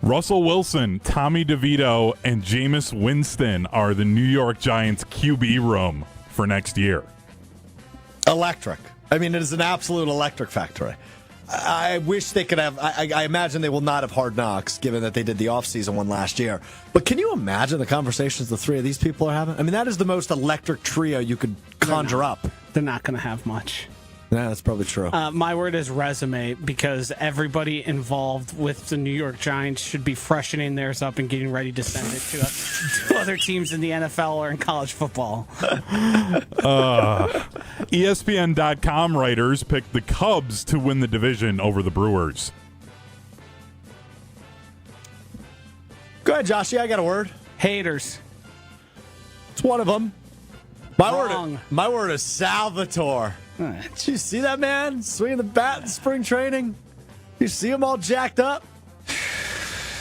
Russell Wilson, Tommy DeVito, and Jameis Winston are the New York Giants QB room for next year. Electric. I mean, it is an absolute electric factory. I wish they could have. I imagine they will not have Hard Knocks, given that they did the offseason one last year. But can you imagine the conversations the three of these people are having? I mean, that is the most electric trio you could conjure up. They're not going to have much. Yeah, that's probably true. My word is resume, because everybody involved with the New York Giants should be freshening theirs up and getting ready to send it to other teams in the NFL or in college football. ESPN.com writers picked the Cubs to win the division over the Brewers. Go ahead, Joshy. I got a word. Haters. It's one of them. Wrong. My word is Salvatore. Did you see that man swinging the bat in spring training? You see him all jacked up?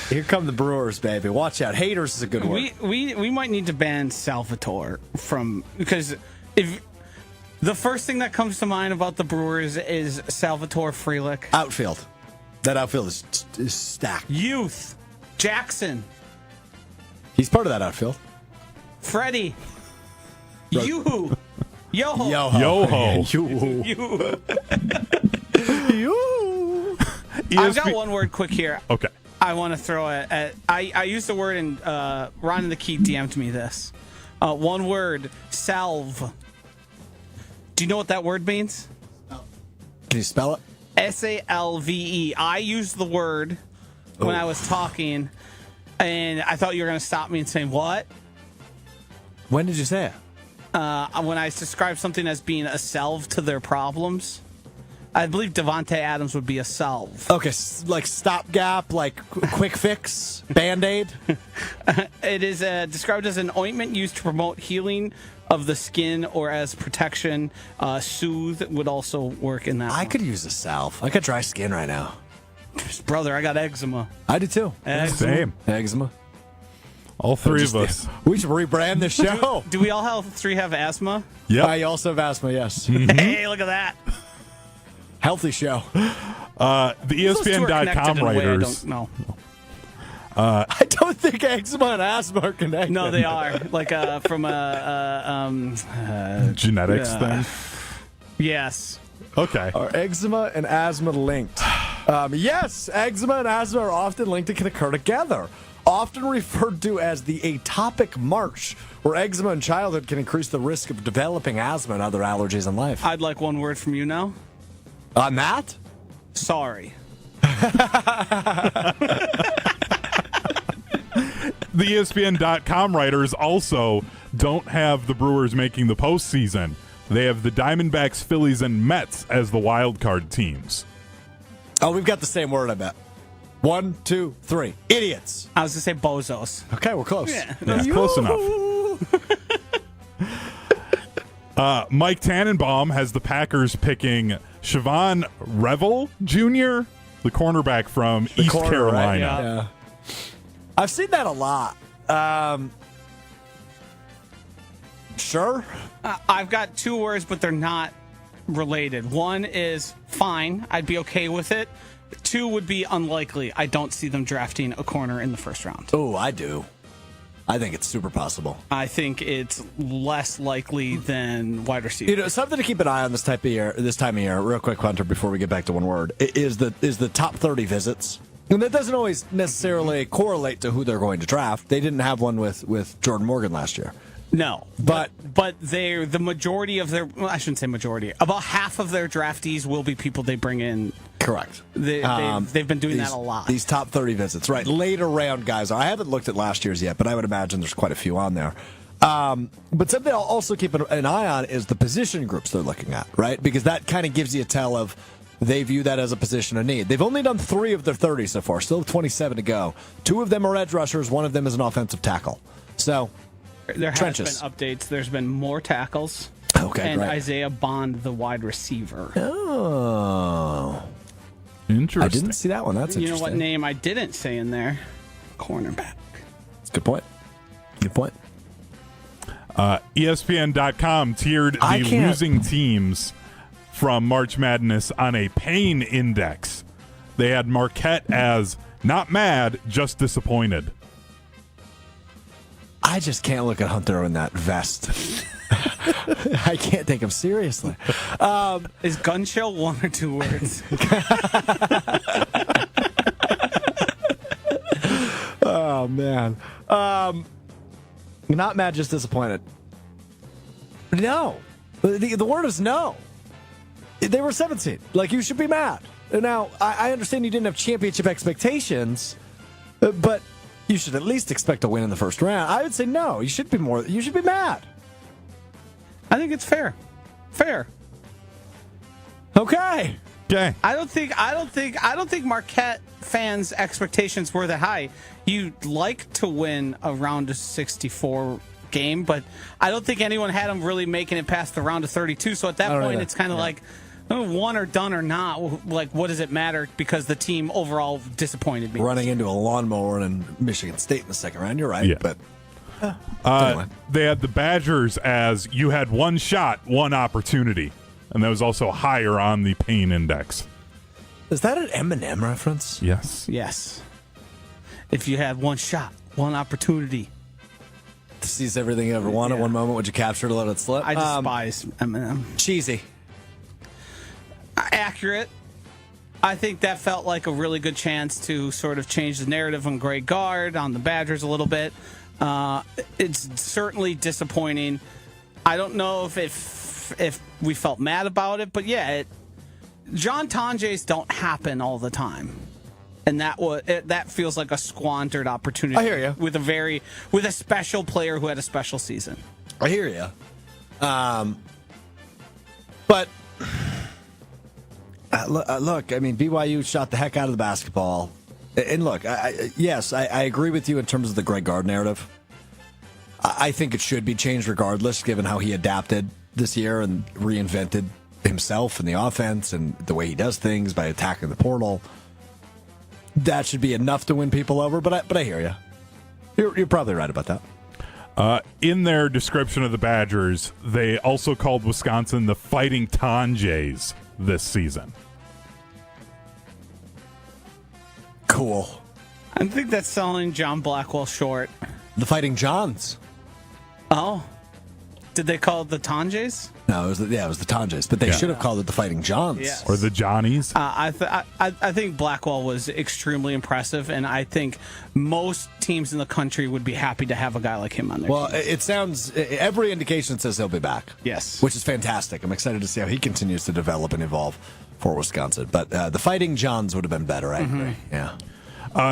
Here come the Brewers, baby. Watch out. Haters is a good word. We might need to ban Salvatore because if the first thing that comes to mind about the Brewers is Salvatore Frelick. Outfield. That outfield is stacked. Youth. Jackson. He's part of that outfield. Freddie. You. Yo-ho. Yo-ho. You. I've got one word quick here. Okay. I want to throw it at. I used the word, and Ron and the Keat DM'd me this. One word, salve. Do you know what that word means? Can you spell it? S-A-L-V-E. I used the word when I was talking, and I thought you were going to stop me and say, what? When did you say it? When I described something as being a salve to their problems. I believe Devontae Adams would be a salve. Okay, like stopgap, like quick fix, Band-Aid? It is described as an ointment used to promote healing of the skin or as protection. Soothe would also work in that I one. could use a salve. I got dry skin right now. Brother, I got eczema. I do too. Same. Eczema. All three of us. We should rebrand the show. Do we all three have asthma? Yeah. I also have asthma, yes. Hey, look at that. Healthy show. The ESPN.com writers. I don't think eczema and asthma are connected. No, they are. Like from a genetics thing. Yes. Okay. Are eczema and asthma linked? Yes, eczema and asthma are often linked and can occur together. Often referred to as the atopic march, where eczema in childhood can increase the risk of developing asthma and other allergies in life. I'd like one word from you now. On that? Sorry. The ESPN.com writers also don't have the Brewers making the postseason. They have the Diamondbacks, Phillies, and Mets as the wild card teams. Oh, we've got the same word, I bet. 1, 2, 3. Idiots. I was going to say bozos. Okay, we're close. Yeah. Yeah, close enough. Mike Tannenbaum has the Packers picking Siobhan Revel Jr., the cornerback from East Carolina. Right? Yeah. I've seen that a lot. Sure. I've got two words, but they're not related. One is fine. I'd be okay with it. Two would be unlikely. I don't see them drafting a corner in the first round. Oh, I do. I think it's super possible. I think it's less likely than wide receiver. You know, something to keep an eye on this time of year, real quick, Hunter, before we get back to one word, is the top 30 visits. And that doesn't always necessarily correlate to who they're going to draft. They didn't have one with Jordan Morgan last year. No, but they're the majority of their. Well, I shouldn't say majority. About half of their draftees will be people they bring in. Correct. They've been doing that a lot. These top 30 visits, right? Later round guys. I haven't looked at last year's yet, but I would imagine there's quite a few on there. But something I'll also keep an eye on is the position groups they're looking at, right? Because that kind of gives you a tell of they view that as a position of need. They've only done 3 of their 30 so far, still 27 to go. 2 of them are edge rushers, 1 of them is an offensive tackle. So there has trenches. been updates. There's been more tackles. Okay, and great. Isaiah Bond, the wide receiver. Oh. Interesting. I didn't see that one. That's You interesting. know what name I didn't say in there? Cornerback. That's a good point. Good point. ESPN.com tiered the losing teams from March Madness on a pain index. They had Marquette as not mad, just disappointed. I just can't look at Hunter in that vest. I can't take him seriously. Is gun show 1 or 2 words? Oh, man. Not mad, just disappointed. No. The word is no. They were 17. Like, you should be mad. Now, I understand you didn't have championship expectations, but you should at least expect a win in the first round. I would say no. You should be mad. I think it's fair. Fair. Okay. I don't think Marquette fans' expectations were that high. You'd like to win a round of 64 game, but I don't think anyone had them really making it past the round of 32. So at that point, it's kind of like one or done or not. Like, what does it matter? Because the team overall disappointed me. Running into a lawnmower in Michigan State in the second round. You're right, but anyway. They had the Badgers as you had one shot, one opportunity, and that was also higher on the pain index. Is that an Eminem reference? Yes. Yes. If you had one shot, one opportunity to seize everything you ever wanted, one moment would you capture to let it slip? I despise Eminem. Cheesy. Accurate. I think that felt like a really good chance to sort of change the narrative on Greg Gard, on the Badgers a little bit. It's certainly disappointing. I don't know if we felt mad about it, but John Tonjes don't happen all the time. And that feels like a squandered opportunity. I hear you. With a special player who had a special season. I hear you. But look, I mean, BYU shot the heck out of the basketball. And look, yes, I agree with you in terms of the Greg Gard narrative. I think it should be changed regardless, given how he adapted this year and reinvented himself and the offense and the way he does things by attacking the portal. That should be enough to win people over, but I hear you. You're probably right about that. In their description of the Badgers, they also called Wisconsin the Fighting Tonjays this season. Cool. I think that's selling John Blackwell short. The Fighting Johns. Oh. Did they call it the Tonjays? No, it was the Tonjays, but they should have called it the Fighting Johns. Yes. Or the Johnnies. I think Blackwell was extremely impressive, and I think most teams in the country would be happy to have a guy like him on their team. It sounds, every indication says he'll be back. Yes. Which is fantastic. I'm excited to see how he continues to develop and evolve for Wisconsin. But the Fighting Johns would have been better, I agree. Yeah.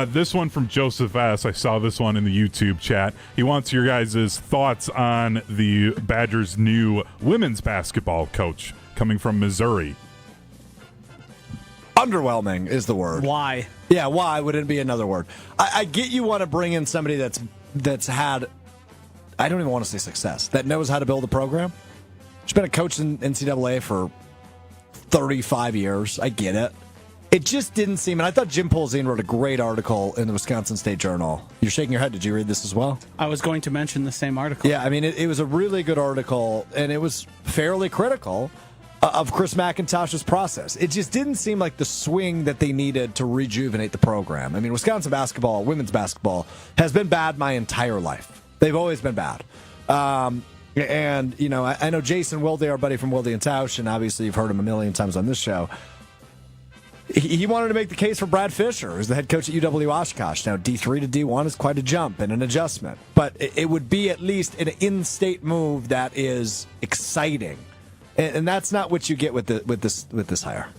This one from Joseph S. I saw this one in the YouTube chat. He wants your guys' thoughts on the Badgers' new women's basketball coach coming from Missouri. Underwhelming is the word. Why? Yeah, why would it be another word? I get you want to bring in somebody that's had, I don't even want to say success, that knows how to build a program. She's been a coach in NCAA for 35 years. I get it. It just didn't seem, and I thought Jim Polzin wrote a great article in the Wisconsin State Journal. You're shaking your head. Did you read this as well? I was going to mention the same article. Yeah, I mean, it was a really good article, and it was fairly critical of Chris McIntosh's process. It just didn't seem like the swing that they needed to rejuvenate the program. I mean, Wisconsin basketball, women's basketball, has been bad my entire life. They've always been bad. And, you know, I know Jason Wilde, our buddy from Wilde and Tausch, and obviously you've heard him a million times on this show. He wanted to make the case for Brad Fisher, who's the head coach at UW Oshkosh. Now, D3 to D1 is quite a jump and an adjustment, but it would be at least an in-state move that is exciting, and that's not what you get with this hire.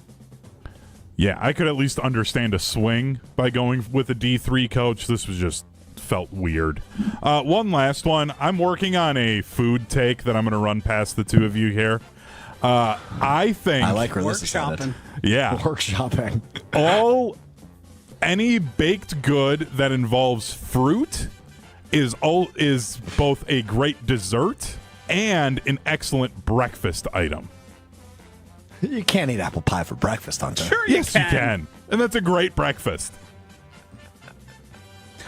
Yeah, I could at least understand a swing by going with a D3 coach. This was just felt weird. One last one. I'm working on a food take that I'm going to run past the two of you here. I think I like where this is headed. Yeah. Workshopping. Any baked good that involves fruit is both a great dessert and an excellent breakfast item. You can't eat apple pie for breakfast, Hunter. Sure you can. And that's a great breakfast.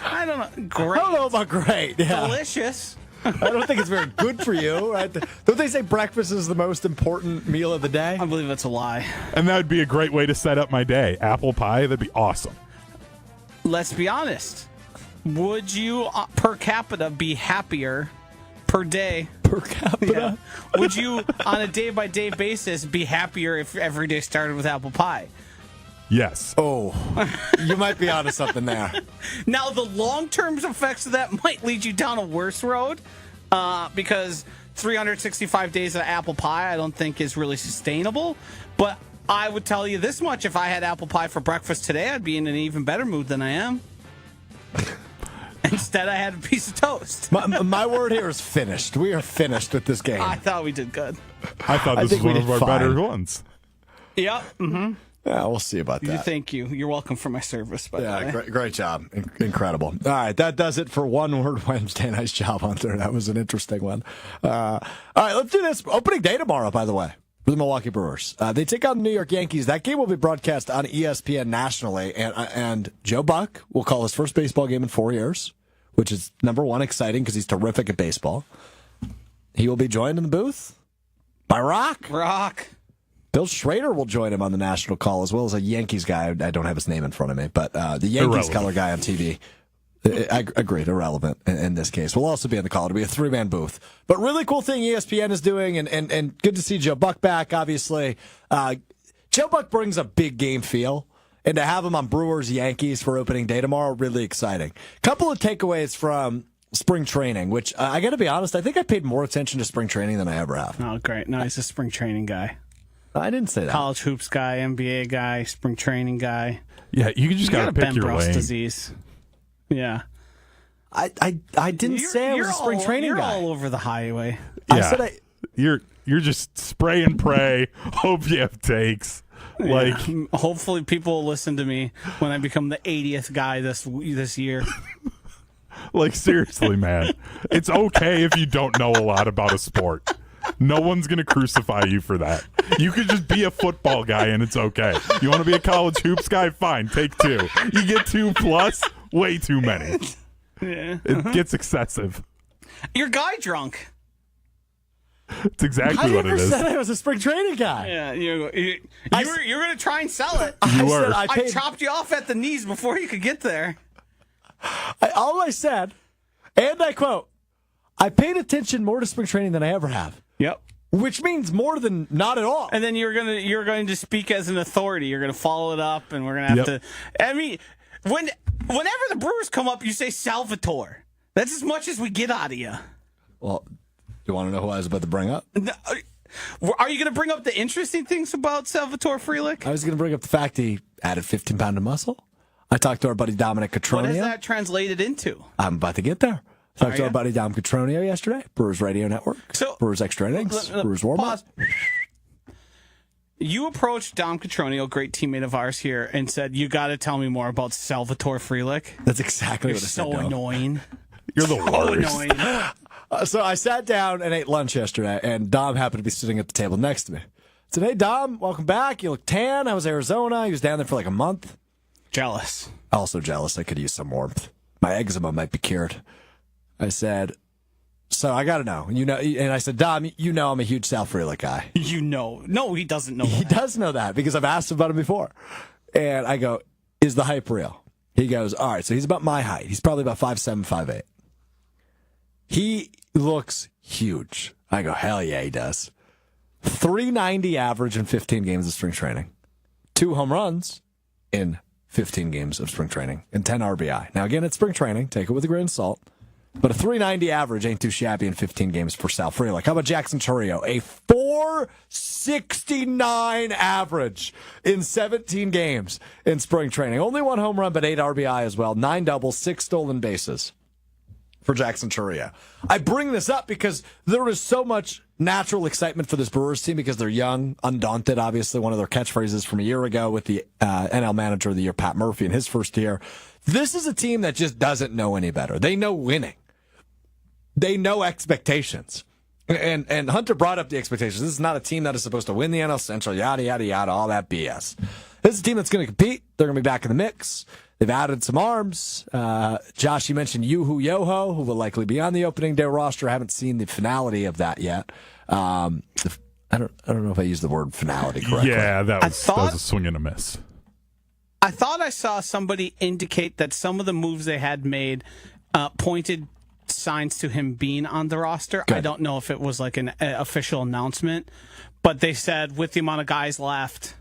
I don't know. Great. I don't know about great. Yeah. Delicious. I don't think it's very good for you. Right? Don't they say breakfast is the most important meal of the day? I believe that's a lie. And that would be a great way to set up my day. Apple pie, that'd be awesome. Let's be honest. Would you, per capita, be happier per day? Per capita? Yeah. Would you, on a day-by-day basis, be happier if every day started with apple pie? Yes. Oh, you might be onto something there. Now, the long-term effects of that might lead you down a worse road because 365 days of apple pie I don't think is really sustainable. But I would tell you this much. If I had apple pie for breakfast today, I'd be in an even better mood than I am. Instead, I had a piece of toast. My word here is finished. We are finished with this game. I thought we did good. I thought this was one of our better ones. Yep. Mm-hmm. Yeah, we'll see about that. Thank you. You're welcome for my service, by the way. Great job. Incredible. All right, that does it for One Word Wednesday. Nice job, Hunter. That was an interesting one. All right, let's do this. Opening day tomorrow, by the way, for the Milwaukee Brewers. They take on the New York Yankees. That game will be broadcast on ESPN nationally, and Joe Buck will call his first baseball game in 4 years, which is, number one, exciting because he's terrific at baseball. He will be joined in the booth by Rock. Bill Schrader will join him on the national call, as well as a Yankees guy. I don't have his name in front of me, but the Yankees color guy on TV. I agree, irrelevant in this case. We'll also be on the call. It'll be a 3-man booth. But really cool thing ESPN is doing, and good to see Joe Buck back, obviously. Joe Buck brings a big game feel, and to have him on Brewers Yankees for opening day tomorrow, really exciting. Couple of takeaways from spring training, which I got to be honest, I think I paid more attention to spring training than I ever have. Oh, great. No, he's a spring training guy. I didn't say that. College hoops guy, NBA guy, spring training guy. Yeah, you just got to pick your lane. Disease. Yeah. I didn't say I was a spring training guy. You're all over the highway. Yeah. I said you're just spray and pray. Hope you have takes. Like, hopefully people will listen to me when I become the 80th guy this year. Like, seriously, man. It's okay if you don't know a lot about a sport. No one's going to crucify you for that. You could just be a football guy and it's okay. You want to be a college hoops guy? Fine, take 2. You get 2+, way too many. Yeah. It gets excessive. You're guy drunk. It's exactly what it is. I never said I was a spring training guy. Yeah, you're going to try and sell it. I chopped you off at the knees before you could get there. All I said, and I quote, I paid attention more to spring training than I ever have. Yep. Which means more than not at all. And then you're going to speak as an authority. You're going to follow it up, and we're going to have to. I mean, whenever the Brewers come up, you say Salvatore. That's as much as we get out of you. Well, you want to know who I was about to bring up? No, are you going to bring up the interesting things about Salvatore Frelick? I was going to bring up the fact he added 15 pounds of muscle. I talked to our buddy Dominic Cotronio. What has that translated into? I'm about to get there. Talked to our buddy Dom Cotronio yesterday. Brewers Radio Network. Brewers Extra Innings. Brewers Warm Up. You approached Dom Cotronio, great teammate of ours here, and said, "You got to tell me more about Salvatore Frelick." That's exactly what I said. You're so annoying. You're the worst. Annoying. So I sat down and ate lunch yesterday, and Dom happened to be sitting at the table next to me. I said, "Hey, Dom, welcome back. You look tan. I was Arizona. He was down there for like a month." Jealous. Also jealous. I could use some warmth. My eczema might be cured. I said, so I got to know. And I said, Dom, I'm a huge Sal Frelick guy. No, he doesn't know that. He does know that because I've asked him about him before. And I go, is the hype real? He goes, all right, so he's about my height. He's probably about 5'7", 5'8". He looks huge. I go, hell yeah, he does. 390 average in 15 games of spring training. 2 home runs in 15 games of spring training and 10 RBI. Now, again, it's spring training. Take it with a grain of salt. But a 390 average ain't too shabby in 15 games for Sal Frelick. How about Jackson Chourio? A 469 average in 17 games in spring training. Only 1 home run, but 8 RBI as well. 9 doubles, 6 stolen bases for Jackson Chourio. I bring this up because there is so much natural excitement for this Brewers team because they're young, undaunted, obviously one of their catchphrases from a year ago with the NL Manager of the Year, Pat Murphy, in his first year. This is a team that just doesn't know any better. They know winning. They know expectations. And Hunter brought up the expectations. This is not a team that is supposed to win the NL Central, yada, yada, yada, all that BS. This is a team that's going to compete. They're going to be back in the mix. They've added some arms. Josh, you mentioned Yuhu Yoho, who will likely be on the opening day roster. I haven't seen the finality of that yet. I don't know if I used the word finality correctly. Yeah, that was a swing and a miss. I thought I saw somebody indicate that some of the moves they had made pointed signs to him being on the roster. Good. I don't know if it was like an official announcement, but they said with the amount of guys left,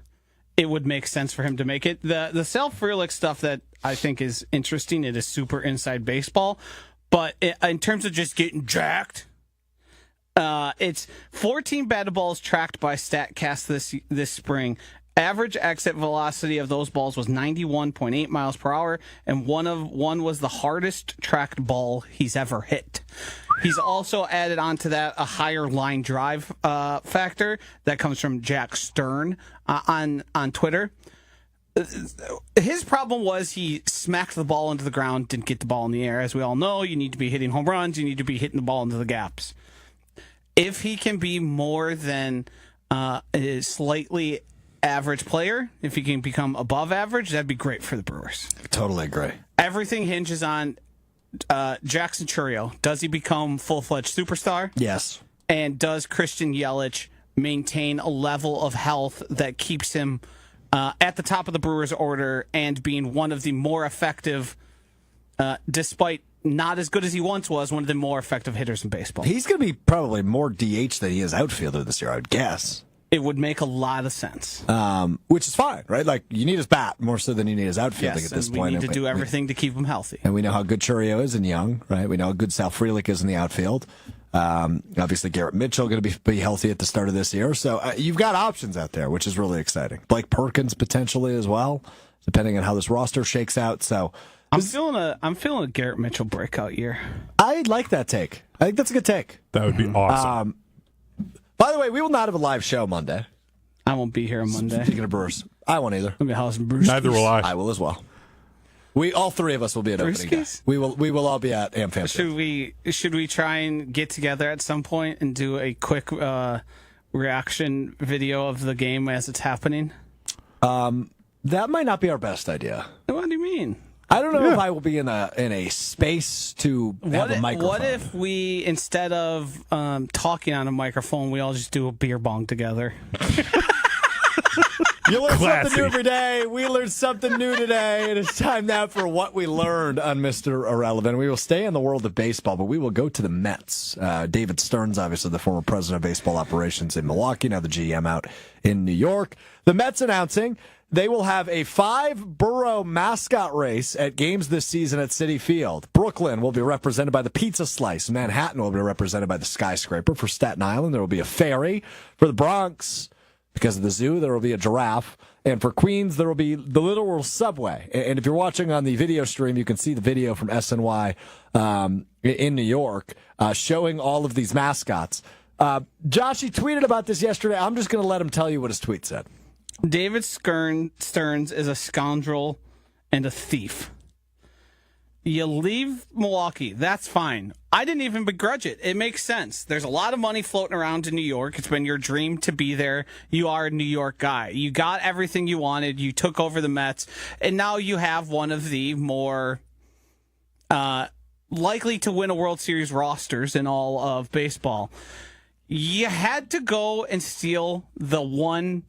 it would make sense for him to make it. The Sal Frelick stuff that I think is interesting, it is super inside baseball, but in terms of just getting jacked, it's 14 batted balls tracked by StatCast this spring. Average exit velocity of those balls was 91.8 miles per hour, and one was the hardest tracked ball he's ever hit. He's also added onto that a higher line drive factor that comes from Jack Stern on Twitter. His problem was he smacked the ball into the ground, didn't get the ball in the air. As we all know, you need to be hitting home runs, you need to be hitting the ball into the gaps. If he can be more than a slightly average player, if he can become above average, that'd be great for the Brewers. Totally agree. Everything hinges on Jackson Chourio. Does he become full-fledged superstar? Yes. And does Christian Yelich maintain a level of health that keeps him at the top of the Brewers order and being one of the more effective, despite not as good as he once was, one of the more effective hitters in baseball? He's going to be probably more DH than he is outfielder this year, I would guess. It would make a lot of sense. Which is fine, right? Like, you need his bat more so than you need his outfielding Yes, at this and point. we need to do everything to keep him healthy. And we know how good Chourio is and young, right? We know how good Sal Frelick is in the outfield. Obviously, Garrett Mitchell going to be healthy at the start of this year. So you've got options out there, which is really exciting. Blake Perkins potentially as well, depending on how this roster shakes out. So I'm feeling a Garrett Mitchell breakout year. I like that take. I think that's a good take. That would be awesome. By the way, we will not have a live show Monday. I won't be here on Monday. Speaking of Brewers, I won't either. I'll be housing Bruce. Neither will I. I will as well. All three of us will be at opening day. We will all be at AmFam. Should we try and get together at some point and do a quick reaction video of the game as it's happening? That might not be our best idea. What do you mean? I don't know if I will be in a space to have a microphone. What if we, instead of talking on a microphone, we all just do a beer bong together? You learn Classy. something new every day. We learned something new today. And it's time now for What We Learned on Mr. Irrelevant. We will stay in the world of baseball, but we will go to the Mets. David Stearns, obviously the former president of baseball operations in Milwaukee, now the GM out in New York. The Mets announcing they will have a 5-borough mascot race at games this season at Citi Field. Brooklyn will be represented by the Pizza Slice. Manhattan will be represented by the Skyscraper. For Staten Island, there will be a ferry. For the Bronx, because of the zoo, there will be a giraffe. And for Queens, there will be the literal subway. And if you're watching on the video stream, you can see the video from SNY in New York showing all of these mascots. Joshy tweeted about this yesterday. I'm just going to let him tell you what his tweet said. David Stearns is a scoundrel and a thief. You leave Milwaukee, that's fine. I didn't even begrudge it. It makes sense. There's a lot of money floating around in New York. It's been your dream to be there. You are a New York guy. You got everything you wanted. You took over the Mets, and now you have one of the more likely to win a World Series rosters in all of baseball. You had to go and steal the one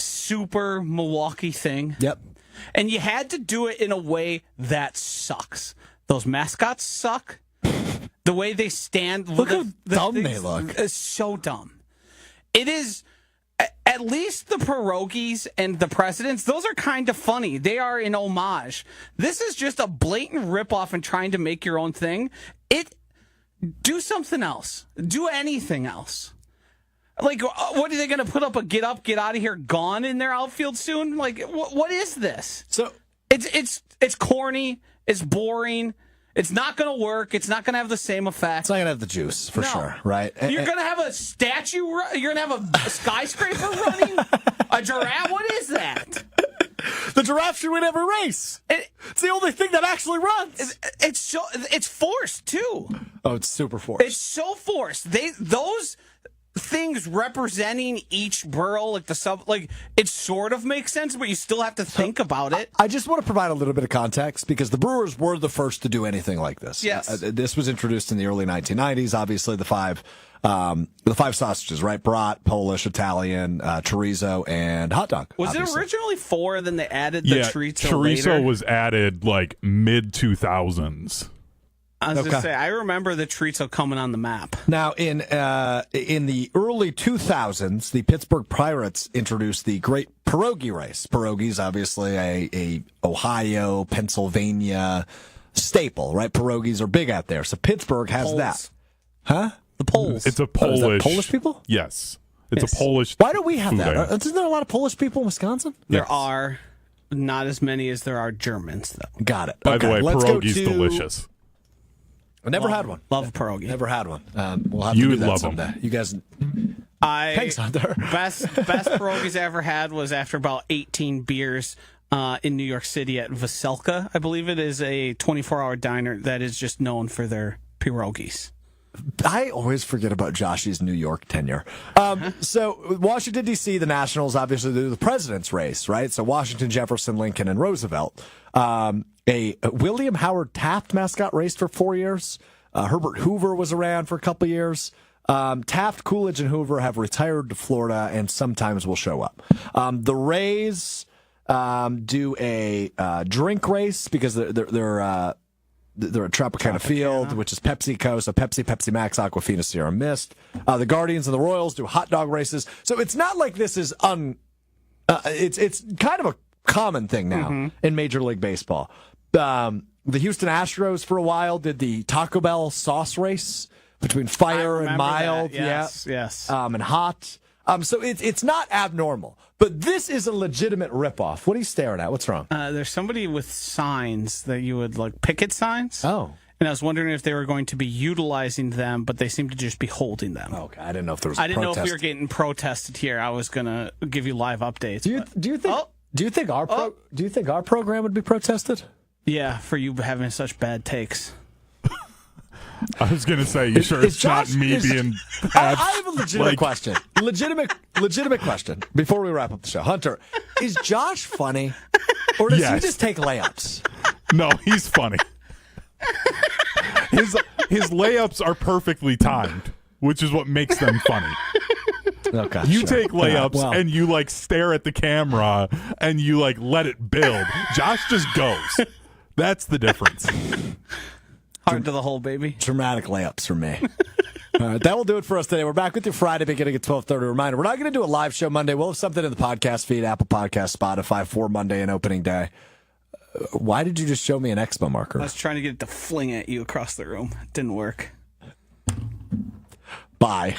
super Milwaukee thing. Yep. And you had to do it in a way that sucks. Those mascots suck. The way they stand. Look how dumb they look. It's so dumb. It is, at least the pierogies and the presidents, those are kind of funny. They are an homage. This is just a blatant ripoff and trying to make your own thing. Do something else. Do anything else. Like, what are they going to put up a get up, get out of here, gone in their outfield soon? Like, what is this? So it's corny. It's boring. It's not going to work. It's not going to have the same effect. it's not going to have the juice, for sure, right? You're going to have a statue. You're going to have a skyscraper running? A giraffe? What is that? The giraffe should win every race. It's the only thing that actually runs. It's forced, too. Oh, it's super forced. It's so forced. things representing each borough, like the sub, like it sort of makes sense, but you still have to think about it. I just want to provide a little bit of context because the Brewers were the first to do anything like this. Yes. This was introduced in the early 1990s. Obviously, the five sausages, right? Brat, Polish, Italian, chorizo, and hot dog. Was obviously. it originally 4, then they added the chorizo chorizo later? was added like mid 2000s. I was going to say, I remember the chorizo coming on the map. Now, in the early 2000s, the Pittsburgh Pirates introduced the Great Pierogi Race. Pierogies, obviously, a Ohio, Pennsylvania staple, right? Pierogies are big out there, so Pittsburgh has Poles. that. Huh? The Poles. It's a Polish. Is that Polish people? Yes. It's Yes. a Polish. Why don't we have food that? item. Isn't there a lot of Polish people in Wisconsin? There Yes. are not as many as there are Germans, though. Got it. By the way, let's go pierogi's to- delicious. I never had one. Love a pierogi. Never had one. We'll have You to do would that love 'em. someday. You guys, thanks, I Hunter. best pierogies I ever had was after about 18 beers in New York City at Veselka. I believe it is a 24-hour diner that is just known for their pierogies. I always forget about Joshy's New York tenure. So Washington, D.C., the Nationals, obviously, do the president's race, right? So Washington, Jefferson, Lincoln, and Roosevelt. A William Howard Taft mascot raced for 4 years. Herbert Hoover was around for a couple of years. Taft, Coolidge, and Hoover have retired to Florida and sometimes will show up. The Rays do a drink race because they're at Tropicana Field, which is PepsiCo, so Pepsi, Pepsi Max, Aquafina, Sierra Mist. The Guardians and the Royals do hot dog races. So it's not like this is it's kind of a common thing now in Major League Baseball. The Houston Astros for a while did the Taco Bell sauce race between fire and mild, Yes, yes. and hot. So it's not abnormal, but this is a legitimate ripoff. What are you staring at? What's wrong? There's somebody with signs that you would like picket signs. Oh. And I was wondering if they were going to be utilizing them, but they seem to just be holding them. Okay, I didn't know if there was. I didn't know if we were getting protested here. I was gonna give you live updates. Do you think our program would be protested? Yeah, for you having such bad takes. I was going to say, you sure it's not me being... I have a legitimate question. Legitimate question before we wrap up the show. Hunter, is Josh funny? Or does he Yes. just take layups? No, he's funny. His layups are perfectly timed, which is what makes them funny. Okay, You sure. take layups Well, and you like stare at the camera and you like let it build. Josh just goes. That's the difference. Hard to the hole, baby. dramatic layups for me. All right, that will do it for us today. We're back with you Friday beginning at 12:30. Reminder, we're not going to do a live show Monday. We'll have something in the podcast feed, Apple Podcast, Spotify for Monday and opening day. Why did you just show me an expo marker? I was trying to get it to fling at you across the room. It didn't work. Bye.